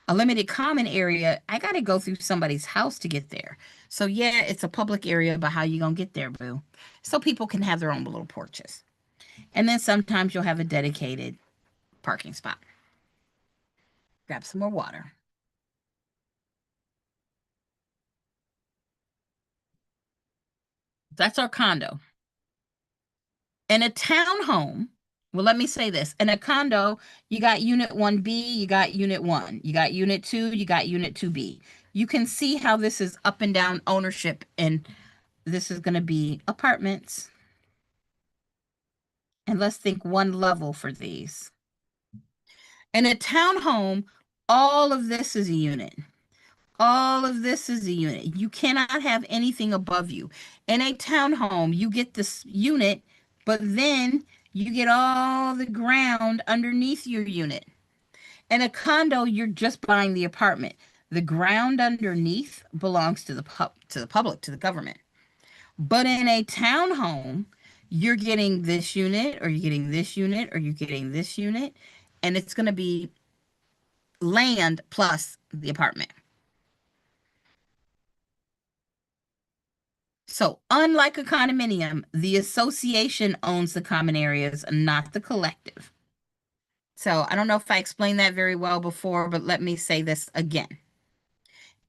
A limited common area, I got to go through somebody's house to get there. So yeah, it's a public area, but how you going to get there, boo? So people can have their own little porches. And then sometimes you'll have a dedicated parking spot. Grab some more water. That's our condo. In a townhome, well, let me say this. In a condo, you got unit 1B, you got unit 1, you got unit 2, you got unit 2B. You can see how this is up and down ownership, and this is going to be apartments. And let's think one level for these. In a townhome, all of this is a unit. All of this is a unit. You cannot have anything above you. In a townhome, you get this unit, but then you get all the ground underneath your unit. In a condo, you're just buying the apartment. The ground underneath belongs to the public, to the government. But in a townhome, you're getting this unit, or you're getting this unit, or you're getting this unit, and it's going to be land plus the apartment. So, unlike a condominium, the association owns the common areas, not the collective. So, I don't know if I explained that very well before, but let me say this again.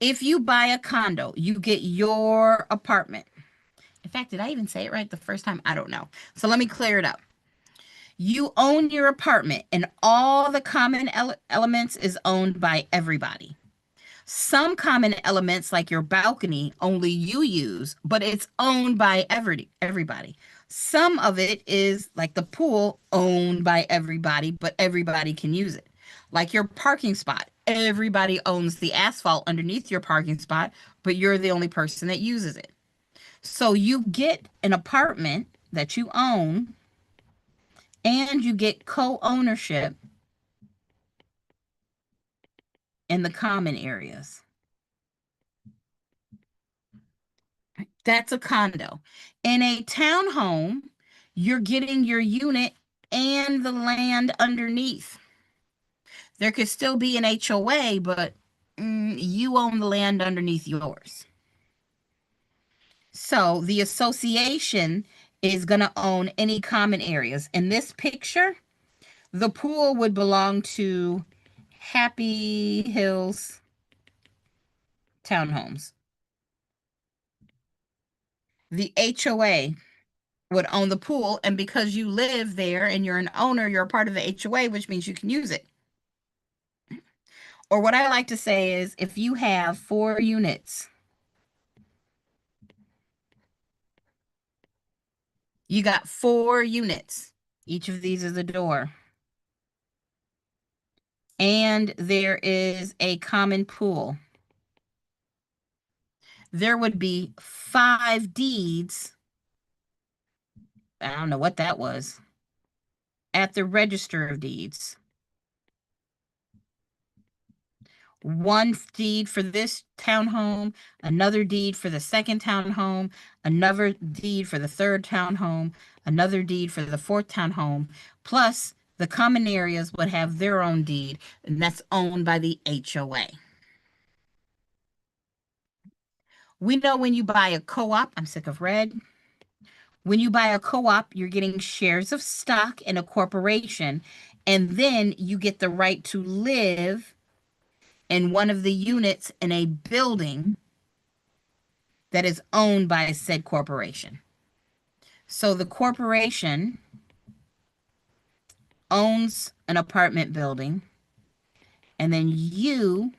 If you buy a condo, you get your apartment. In fact, did I even say it right the first time? I don't know. So, let me clear it up. You own your apartment, and all the common elements is owned by everybody. Some common elements, like your balcony, only you use, but it's owned by everybody. Some of it is like the pool, owned by everybody, but everybody can use it. Like your parking spot, everybody owns the asphalt underneath your parking spot, but you're the only person that uses it. So you get an apartment that you own, and you get co-ownership in the common areas. That's a condo. In a townhome, you're getting your unit and the land underneath. There could still be an HOA, but you own the land underneath yours. So the association is going to own any common areas. In this picture, the pool would belong to Happy Hills Townhomes. The HOA would own the pool, and because you live there and you're an owner, you're a part of the HOA, which means you can use it. Or what I like to say is, if you have 4 units, you got 4 units. Each of these is a door. And there is a common pool. There would be 5 deeds. I don't know what that was. At the Register of Deeds. 1 deed for this townhome, another deed for the second townhome, another deed for the third townhome, another deed for the fourth townhome, plus the common areas would have their own deed, and that's owned by the HOA. We know when you buy a co-op, I'm sick of red. When you buy a co-op, you're getting shares of stock in a corporation, and then you get the right to live in one of the units in a building that is owned by said corporation. So the corporation owns an apartment building, and then you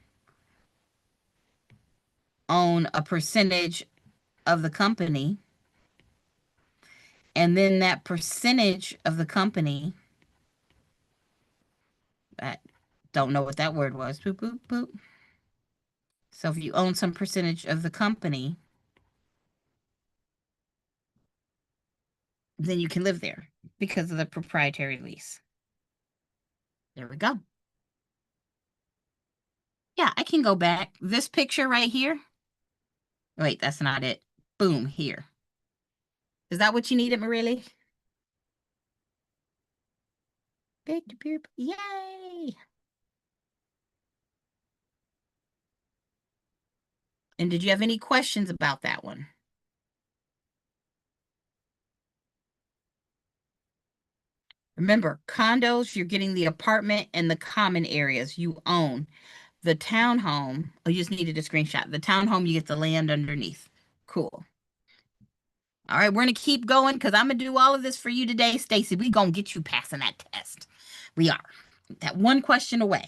own a percentage of the company, and then that percentage of the company, I don't know what that word was. Boop, boop, boop. So if you own some percentage of the company, then you can live there because of the proprietary lease. There we go. Yeah, I can go back. This picture right here. Wait, that's not it. Boom, here. Is that what you needed, Marily? Big poop. Yay! And did you have any questions about that one? Remember, condos, you're getting the apartment and the common areas you own. The townhome, oh, you just needed a screenshot. The townhome, you get the land underneath. Cool. All right, we're going to keep going because I'm going to do all of this for you today, Stacy. We're going to get you passing that test. We are. That one question away.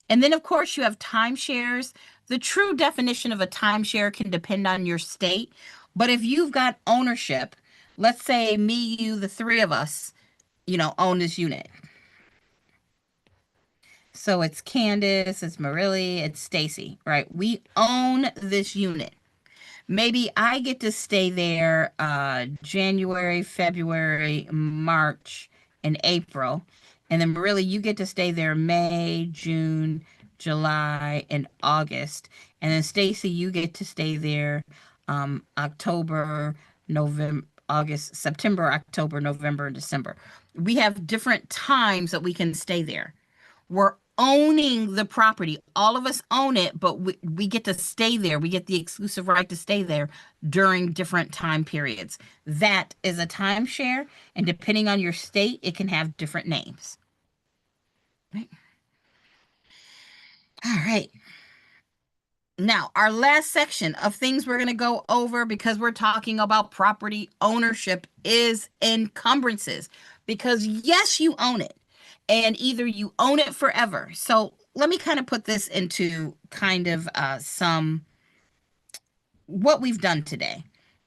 And then, of course, you have timeshares. The true definition of a timeshare can depend on your state. But if you've got ownership, let's say me, you, the three of us, own this unit. So it's Candace, it's Marily, it's Stacy, right? We own this unit. Maybe I get to stay there January, February, March, and April. And then really you get to stay there May, June, July, and August. And then Stacy, you get to stay there October, November, August, September, October, November, and December. We have different times that we can stay there. We're owning the property. All of us own it, but we get to stay there. We get the exclusive right to stay there during different time periods. That is a timeshare, and depending on your state, it can have different names. Right? All right. Now, our last section of things we're going to go over because we're talking about property ownership is encumbrances. Because yes, you own it, and either you own it forever. So let me kind of put this into kind of some what we've done today.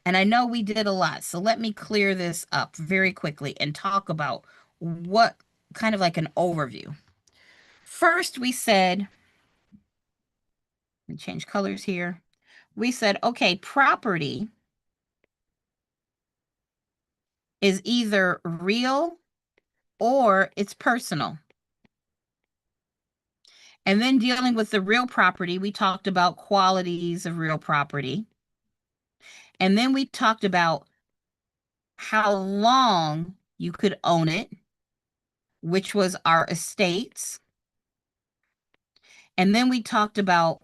And I know we did a lot. So let me clear this up very quickly and talk about what kind of like an overview. First, we said, let me change colors here. We said, okay, property is either real or it's personal. And then dealing with the real property, we talked about qualities of real property. And then we talked about how long you could own it, which was our estates. And then we talked about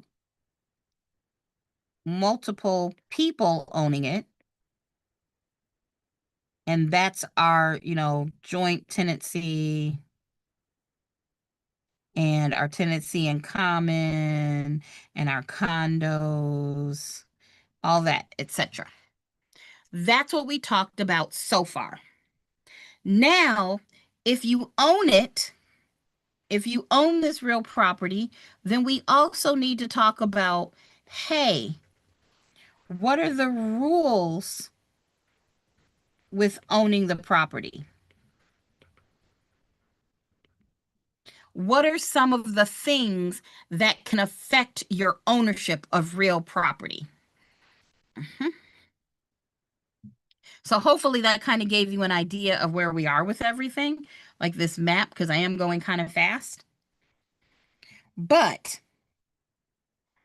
multiple people owning it. And that's our, joint tenancy and our tenancy in common and our condos, all that, etc. That's what we talked about so far. Now, if you own it, if you own this real property, then we also need to talk about, hey, what are the rules with owning the property? What are some of the things that can affect your ownership of real property? So hopefully that kind of gave you an idea of where we are with everything, like this map, because I am going kind of fast. But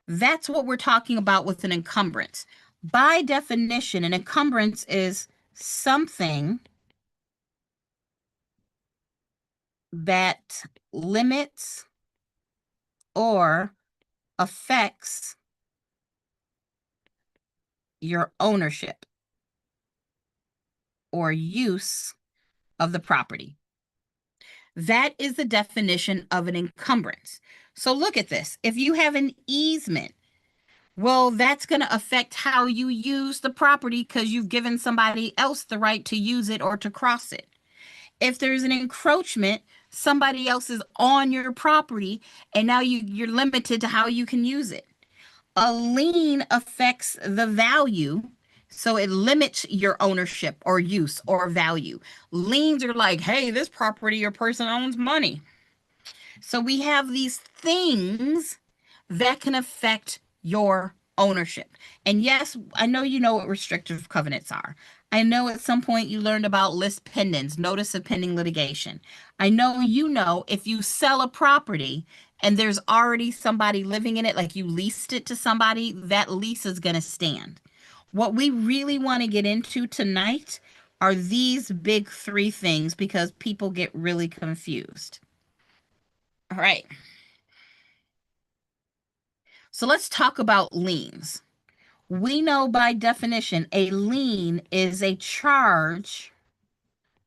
that's what we're talking about with an encumbrance. By definition, an encumbrance is something that limits or affects your ownership or use of the property. That is the definition of an encumbrance. So look at this. If you have an easement, Well, that's going to affect how you use the property because you've given somebody else the right to use it or to cross it. If there's an encroachment, somebody else is on your property and now you're limited to how you can use it. A lien affects the value, so it limits your ownership or use or value. Liens are like, hey, this property or person owns money. So we have these things that can affect your ownership. And yes, I know you know what restrictive covenants are. I know at some point you learned about lis pendens, notice of pending litigation. I know you know if you sell a property and there's already somebody living in it, like you leased it to somebody, that lease is going to stand. What we really want to get into tonight are these big three things because people get really confused. All right. So let's talk about liens. We know by definition, a lien is a charge.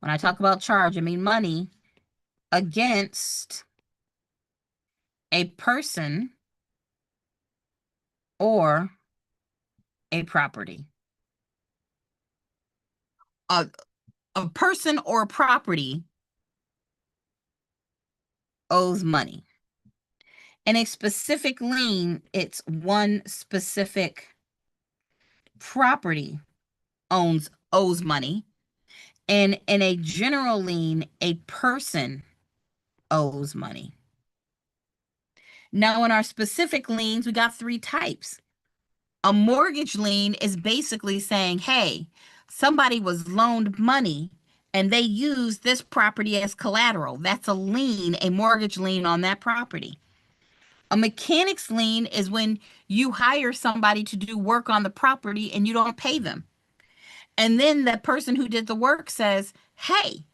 When I talk about charge, I mean money against a person or a property. A, a person or a property owes money. In a specific lien, it's one specific property owes money. And in a general lien, a person owes money. Now, in our specific liens, we got three types. A mortgage lien is basically saying, hey, somebody was loaned money and they used this property as collateral. That's a lien, a mortgage lien on that property. A mechanic's lien is when you hire somebody to do work on the property and you don't pay them. And then the person who did the work says, hey,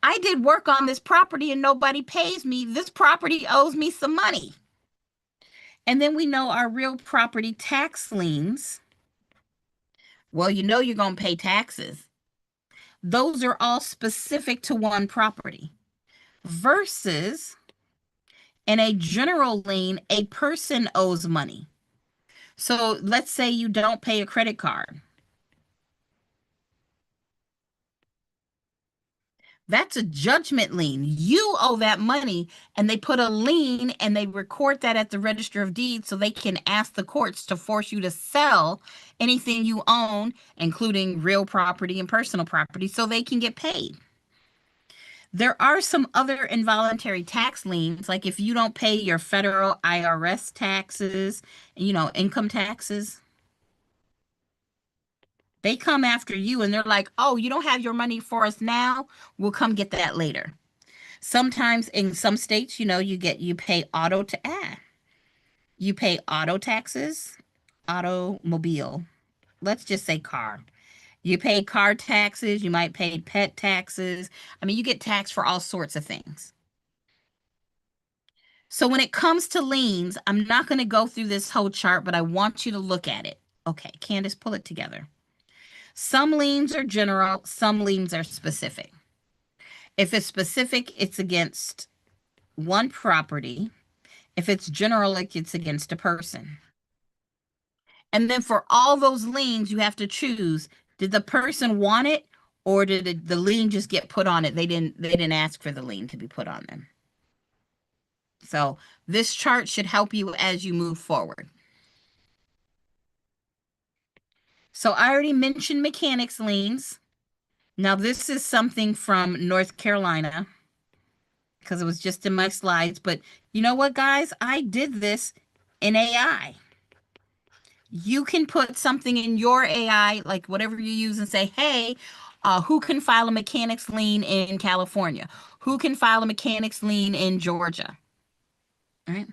I did work on this property and nobody pays me. This property owes me some money. And then we know our real property tax liens. Well, you know you're going to pay taxes. Those are all specific to one property. Versus in a general lien, a person owes money. So let's say you don't pay a credit card. That's a judgment lien. You owe that money, and they put a lien and they record that at the Register of Deeds so they can ask the courts to force you to sell anything you own, including real property and personal property, so they can get paid. There are some other involuntary tax liens, like if you don't pay your federal IRS taxes, income taxes, they come after you and they're like, oh, you don't have your money for us now. We'll come get that later. Sometimes in some states, you pay you pay auto taxes, automobile. Let's just say car. You pay car taxes, you might pay pet taxes. I mean, you get taxed for all sorts of things. So when it comes to liens, I'm not going to go through this whole chart, but I want you to look at it. Okay, Candace, pull it together. Some liens are general, some liens are specific. If it's specific, it's against one property. If it's general, it's against a person. And then for all those liens, you have to choose, did the person want it or did the lien just get put on it? They didn't ask for the lien to be put on them. So this chart should help you as you move forward. So I already mentioned mechanics liens. Now this is something from North Carolina because it was just in my slides. But you know what, guys? I did this in AI. You can put something in your AI, like whatever you use, and say, hey, who can file a mechanics lien in California? Who can file a mechanics lien in Georgia? All right.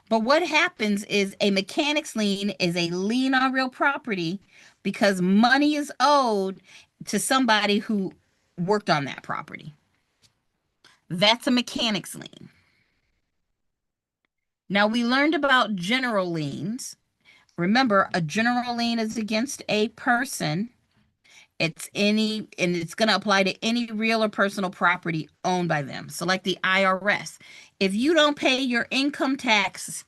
But what happens is a mechanics lien is a lien on real property because money is owed to somebody who worked on that property. That's a mechanics lien. Now we learned about general liens. Remember, a general lien is against a person. And it's going to apply to any real or personal property owned by them. So like the IRS, if you don't pay your income tax,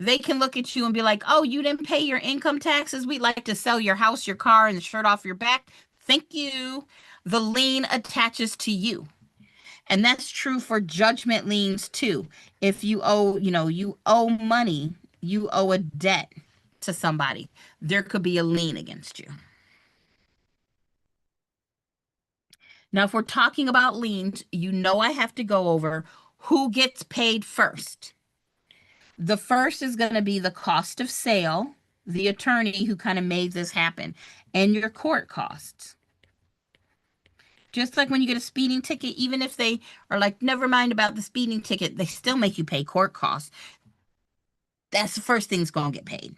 They can look at you and be like, oh, you didn't pay your income taxes. We'd like to sell your house, your car, and the shirt off your back. Thank you. The lien attaches to you. And that's true for judgment liens too. If you owe, you owe money, you owe a debt to somebody, there could be a lien against you. Now, if we're talking about liens, I have to go over who gets paid first. The first is going to be the cost of sale, the attorney who kind of made this happen, and your court costs. Just like when you get a speeding ticket, even if they are like, never mind about the speeding ticket, they still make you pay court costs. That's the first thing that's going to get paid.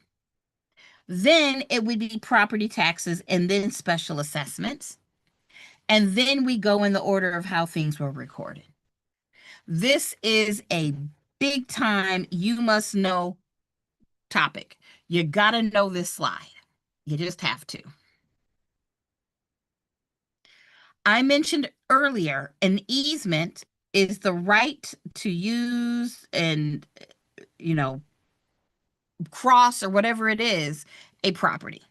Then it would be property taxes and then special assessments. And then we go in the order of how things were recorded. This is a big time, you must know topic. You got to know this slide. You just have to. I mentioned earlier, an easement is the right to use and, cross or whatever it is, a property.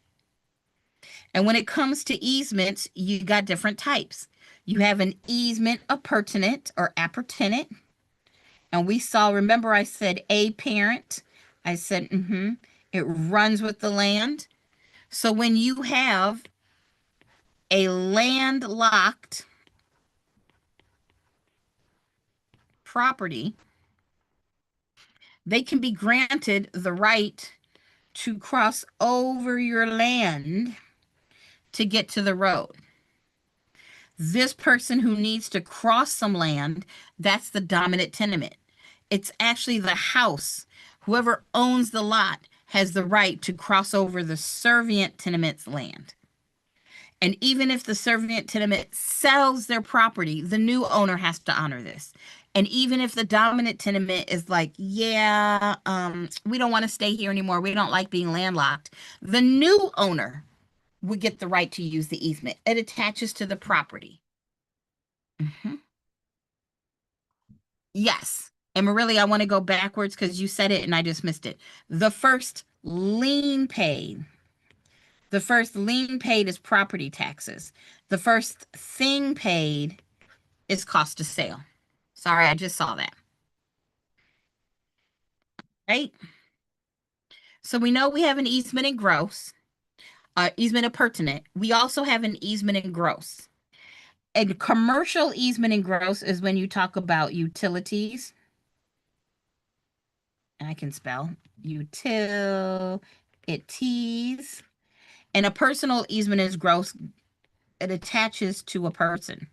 And when it comes to easements, you got different types. You have an easement appurtenant or appurtenant. And we saw, remember I said a parent. I said, it runs with the land. So when you have a landlocked property, they can be granted the right to cross over your land to get to the road. This person who needs to cross some land, that's the dominant tenement. It's actually the house. Whoever owns the lot has the right to cross over the servient tenement's land. And even if the servient tenement sells their property, the new owner has to honor this. And even if the dominant tenement is like, yeah, we don't want to stay here anymore, we don't like being landlocked, the new owner would get the right to use the easement. It attaches to the property. Yes. And Marilee, I want to go backwards because you said it and I just missed it. The first lien paid. The first lien paid is property taxes. The first thing paid is cost of sale. Sorry, I just saw that. Right? So we know we have an easement in gross, easement appurtenant. We also have an easement in gross. A commercial easement in gross is when you talk about utilities. And I can spell utilities. And a personal easement is gross. It attaches to a person.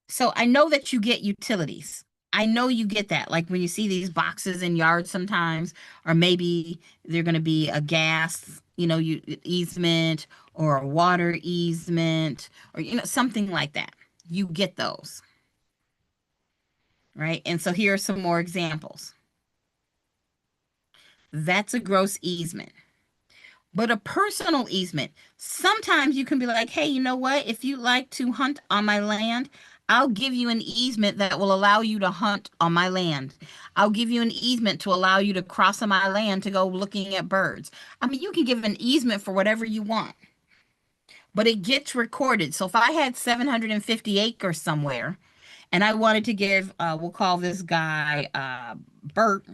So I know that you get utilities. I know you get that. Like when you see these boxes in yards sometimes, or maybe they're going to be a gas, easement or a water easement or, something like that. You get those. Right? And so here are some more examples. That's a gross easement. But a personal easement, sometimes you can be like, hey, you know what? If you like to hunt on my land, I'll give you an easement that will allow you to hunt on my land. I'll give you an easement to allow you to cross on my land to go looking at birds. I mean, you can give an easement for whatever you want, but it gets recorded. So if I had 750 acres somewhere and I wanted to give, we'll call this guy Bert.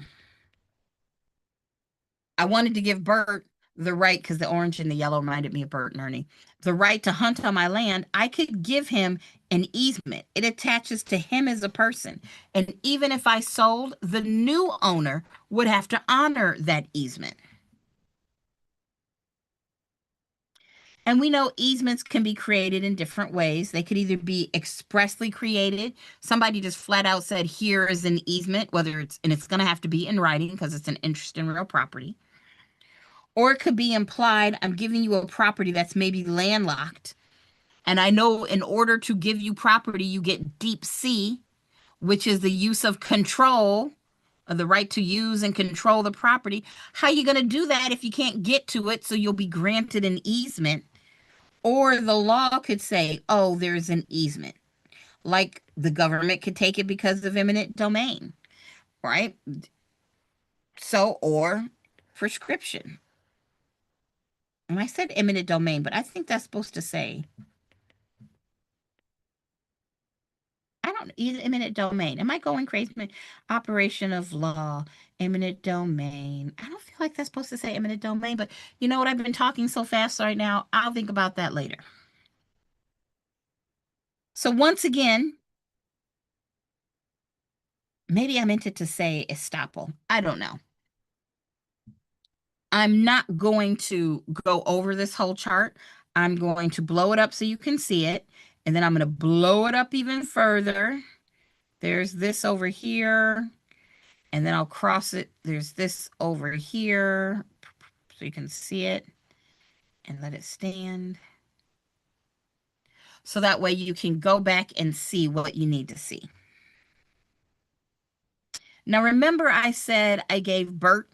I wanted to give Bert the right, because the orange and the yellow reminded me of Bert and Ernie, the right to hunt on my land. I could give him an easement. It attaches to him as a person. And even if I sold, the new owner would have to honor that easement. And we know easements can be created in different ways. They could either be expressly created. Somebody just flat out said, here is an easement, and it's going to have to be in writing because it's an interest in real property. Or it could be implied, I'm giving you a property that's maybe landlocked. And I know in order to give you property, you get deep sea, which is the use of control, of the right to use and control the property. How are you going to do that if you can't get to it? So you'll be granted an easement. Or the law could say, oh, there's an easement. Like the government could take it because of eminent domain. right? So, or prescription. And I said eminent domain, but I think that's supposed to say, I don't, either eminent domain. Am I going crazy? Operation of law, eminent domain. I don't feel like that's supposed to say eminent domain, but you know what? I've been talking so fast right now. I'll think about that later. So once again, maybe I meant it to say estoppel. I don't know. I'm not going to go over this whole chart. I'm going to blow it up so you can see it. And then I'm going to blow it up even further. There's this over here. And then I'll cross it. There's this over here so you can see it and let it stand. So that way you can go back and see what you need to see. Now, remember I said I gave Bert,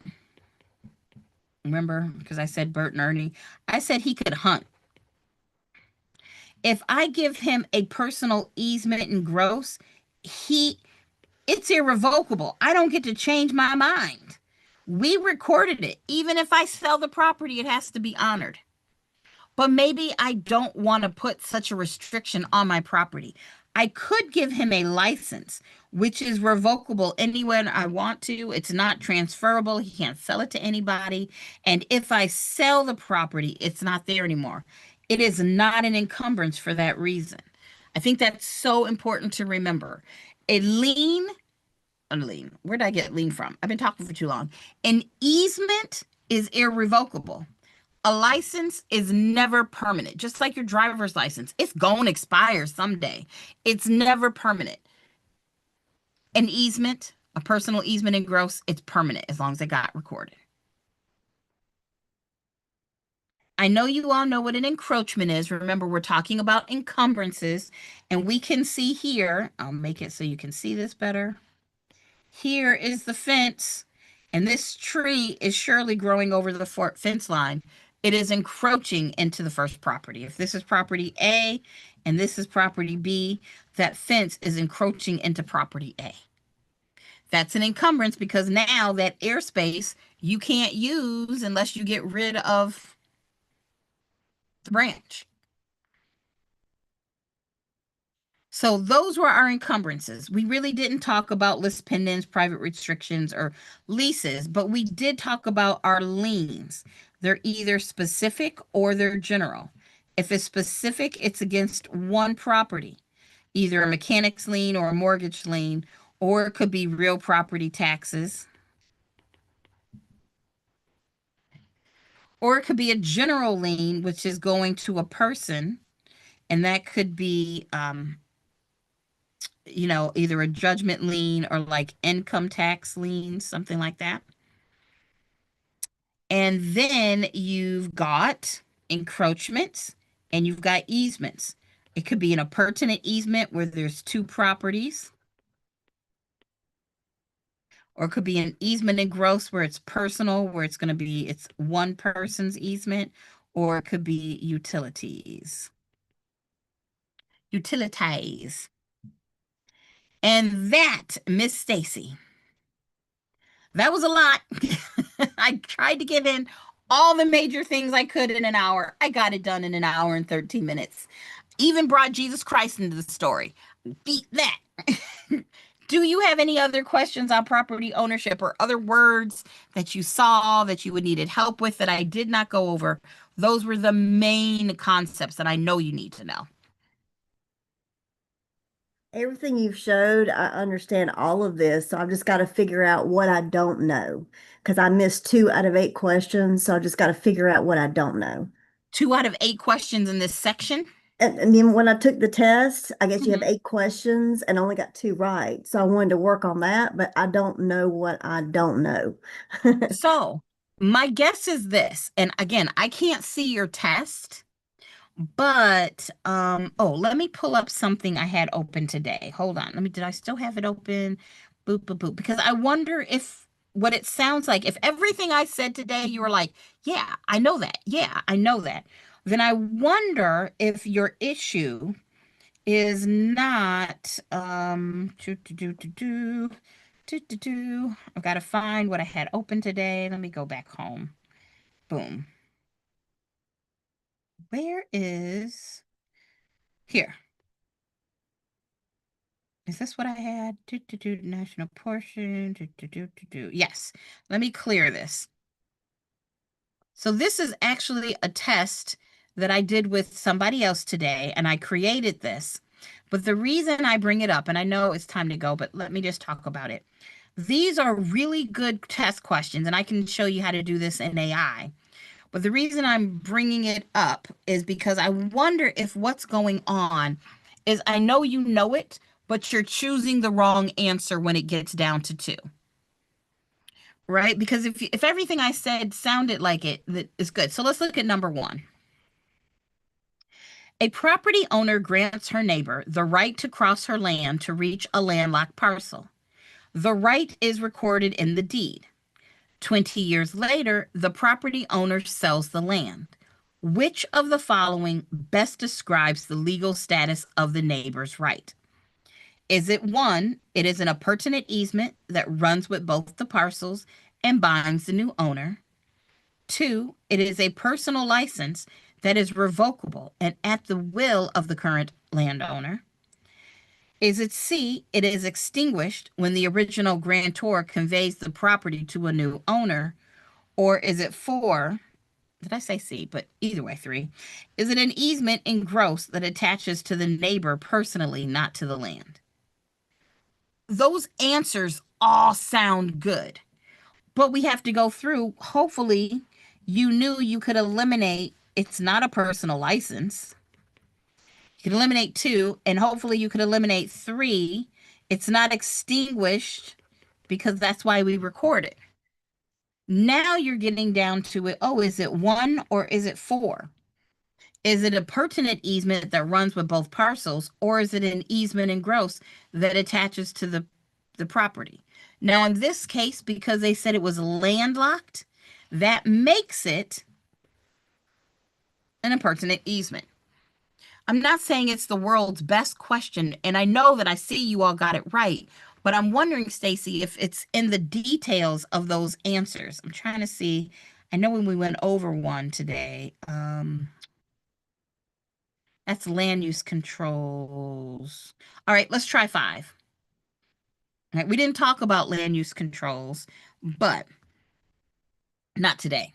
remember, because I said Bert and Ernie, I said he could hunt. If I give him a personal easement in gross, he it's irrevocable. I don't get to change my mind. We recorded it. Even if I sell the property, it has to be honored. But maybe I don't want to put such a restriction on my property. I could give him a license, which is revocable anywhere I want to. It's not transferable. He can't sell it to anybody. And if I sell the property, it's not there anymore. It is not an encumbrance for that reason. I think that's so important to remember. A lien, where did I get lien from? I've been talking for too long. An easement is irrevocable. A license is never permanent, just like your driver's license. It's going to expire someday. It's never permanent. An easement, a personal easement in gross, it's permanent as long as it got recorded. I know you all know what an encroachment is. Remember, we're talking about encumbrances, and we can see here, I'll make it so you can see this better. Here is the fence, and this tree is surely growing over the fence line. It is encroaching into the first property. If this is property A and this is property B, that fence is encroaching into property A. That's an encumbrance because now that airspace you can't use unless you get rid of the branch. So those were our encumbrances. We really didn't talk about lis pendens, private restrictions, or leases, but we did talk about our liens. They're either specific or they're general. If it's specific, it's against one property, either a mechanic's lien or a mortgage lien, or it could be real property taxes, or it could be a general lien, which is going to a person, and that could be either a judgment lien or like income tax lien, something like that. And then you've got encroachments and you've got easements. It could be an appurtenant easement where there's two properties, or it could be an easement in gross where it's personal, where it's one person's easement, or it could be utilities. Utilities. And that, Miss Stacy, that was a lot. I tried to get in all the major things I could in an hour. I got it done in an hour and 13 minutes. Even brought Jesus Christ into the story. Beat that. Do you have any other questions on property ownership or other words that you saw that you would needed help with that I did not go over? Those were the main concepts that I know you need to know. Everything you've showed, I understand all of this. So I've just got to figure out what I don't know because I missed 2 out of 8 questions. So I just got to figure out what I don't know. 2 out of 8 questions in this section. And then when I took the test, I guess you have Mhm. 8 questions and only got 2 right. So I wanted to work on that, but I don't know what I don't know. So, my guess is this, and again, I can't see your test, but oh, let me pull up something I had open today. Hold on. Did I still have it open? Boop, boop, boop. Because I wonder if what it sounds like, if everything I said today, you were like, yeah, I know that. Yeah, I know that. Then I wonder if your issue is not I've got to find what I had open today. Let me go back home. Boom. Where is here? Is this what I had? National portion. Yes. Let me clear this. So this is actually a test that I did with somebody else today, and I created this. But the reason I bring it up, and I know it's time to go, but let me just talk about it. These are really good test questions, and I can show you how to do this in AI. But the reason I'm bringing it up is because I wonder if what's going on is I know you know it, but you're choosing the wrong answer when it gets down to two, right? Because if everything I said sounded like it, that is good. So let's look at number one. A property owner grants her neighbor the right to cross her land to reach a landlocked parcel. The right is recorded in the deed. 20 years later, the property owner sells the land. Which of the following best describes the legal status of the neighbor's right? Is it one, it is an appurtenant easement that runs with both the parcels and binds the new owner? Two, it is a personal license that is revocable and at the will of the current landowner. Is it C, it is extinguished when the original grantor conveys the property to a new owner? Or is it four, did I say C? But either way, three. Is it an easement in gross that attaches to the neighbor personally, not to the land? Those answers all sound good, but we have to go through. Hopefully, you knew you could eliminate it's not a personal license. You could eliminate two, and hopefully, you could eliminate three. It's not extinguished because that's why we record it. Now you're getting down to it. Oh, is it one or is it four? Is it a pertinent easement that runs with both parcels, or is it an easement in gross that attaches to the property? Now, in this case, because they said it was landlocked, that makes it an appurtenant easement. I'm not saying it's the world's best question, and I know that I see you all got it right, but I'm wondering, Stacy, if it's in the details of those answers. I'm trying to see. I know when we went over one today, that's land use controls. All right, let's try five. All right, we didn't talk about land use controls, but not today.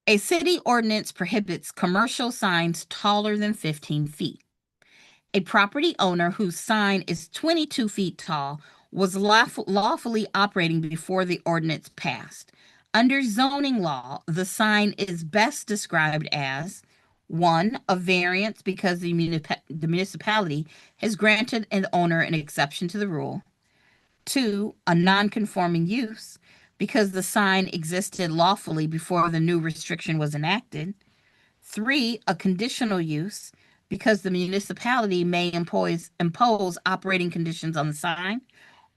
A city ordinance prohibits commercial signs taller than 15 feet. A property owner whose sign is 22 feet tall was lawfully operating before the ordinance passed. Under zoning law, the sign is best described as one, a variance because the municipality has granted an owner an exception to the rule. Two, a non-conforming use because the sign existed lawfully before the new restriction was enacted. Three, a conditional use because the municipality may impose operating conditions on the sign.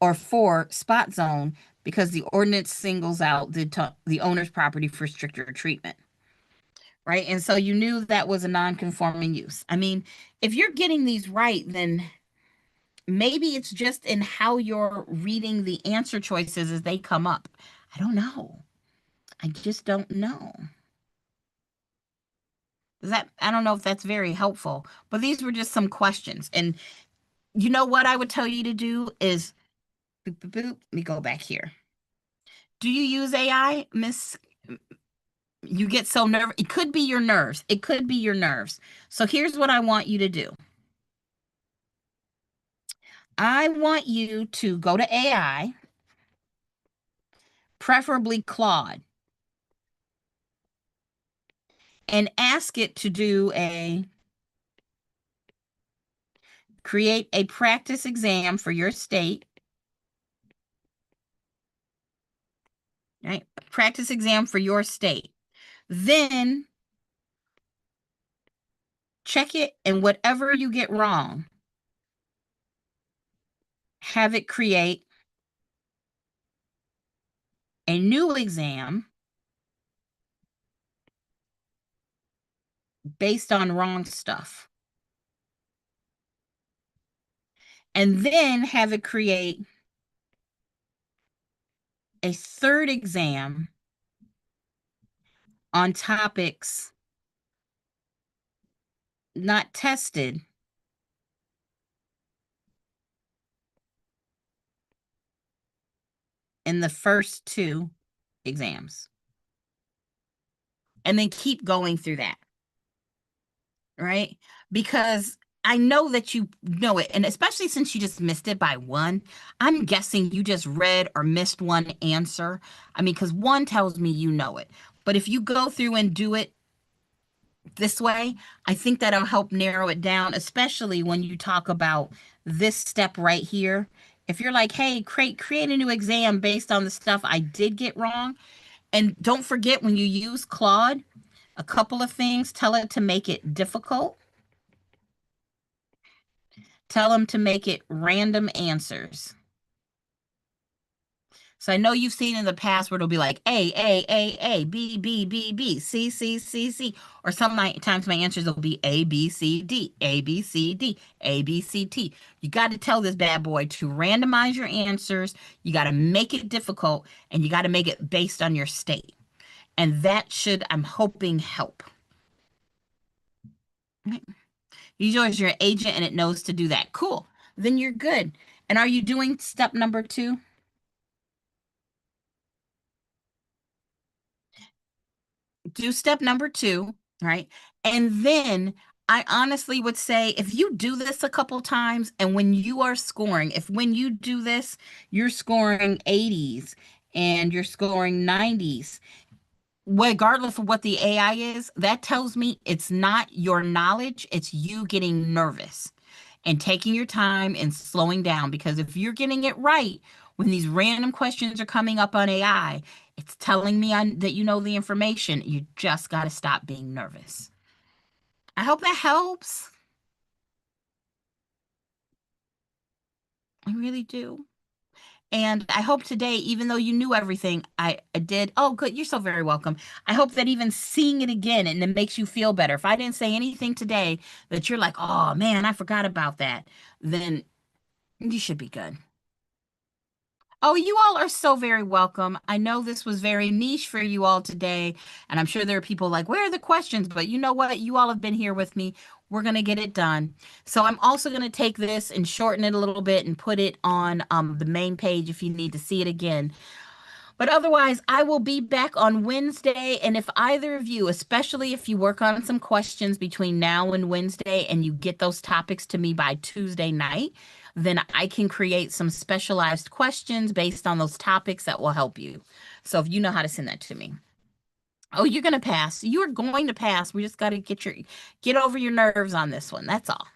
Or four, spot zone because the ordinance singles out the owner's property for stricter treatment. Right. And so you knew that was a non-conforming use. I mean, if you're getting these right, then maybe it's just in how you're reading the answer choices as they come up. I don't know. I just don't know. I don't know if that's very helpful, but these were just some questions. And you know what I would tell you to do is boop, boop, boop. Let me go back here. Do you use AI, Miss? You get so nervous. It could be your nerves. It could be your nerves. So here's what I want you to do. I want you to go to AI, preferably Claude, and ask it to create a practice exam for your state. Right? Practice exam for your state. Then check it, and whatever you get wrong, have it create a new exam based on wrong stuff. And then have it create a third exam on topics not tested in the first two exams. And then keep going through that, right? Because I know that you know it. And especially since you just missed it by one, I'm guessing you just read or missed one answer. I mean, because one tells me you know it. But if you go through and do it this way, I think that'll help narrow it down, especially when you talk about this step right here. If you're like, hey, create a new exam based on the stuff I did get wrong. And don't forget when you use Claude, a couple of things, tell it to make it difficult. Tell them to make it random answers. So I know you've seen in the past where it'll be like A, B, B, B, B, C, C, C, C. Or sometimes my answers will be A, B, C, D, A, B, C, D, A, B, C, T. You got to tell this bad boy to randomize your answers. You got to make it difficult and you got to make it based on your state. And that should, I'm hoping, help. Right? Usually it's your agent and it knows to do that. Cool. Then you're good. And are you doing step number 2? Do step number 2, right? And then I honestly would say if you do this a couple times and when you are scoring, if when you do this, you're scoring 80s and you're scoring 90s, regardless of what the AI is, that tells me it's not your knowledge, it's you getting nervous and taking your time and slowing down. Because if you're getting it right, when these random questions are coming up on AI, it's telling me that you know the information. You just got to stop being nervous. I hope that helps. I really do. And I hope today, even though you knew everything, I did. Oh, good. You're so very welcome. I hope that even seeing it again and it makes you feel better. If I didn't say anything today that you're like, oh man, I forgot about that, then you should be good. Oh, you all are so very welcome. I know this was very niche for you all today, and I'm sure there are people like, where are the questions? But you know what? You all have been here with me. We're going to get it done. So I'm also going to take this and shorten it a little bit and put it on the main page if you need to see it again. But otherwise, I will be back on Wednesday. And if either of you, especially if you work on some questions between now and Wednesday and you get those topics to me by Tuesday night, then I can create some specialized questions based on those topics that will help you. So if you know how to send that to me. Oh, you're going to pass. You're going to pass. We just got to get over your nerves on this one. That's all.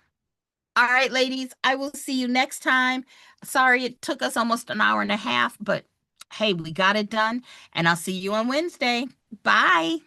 All right, ladies, I will see you next time. Sorry it took us almost an hour and a half, but hey, we got it done, and I'll see you on Wednesday. Bye.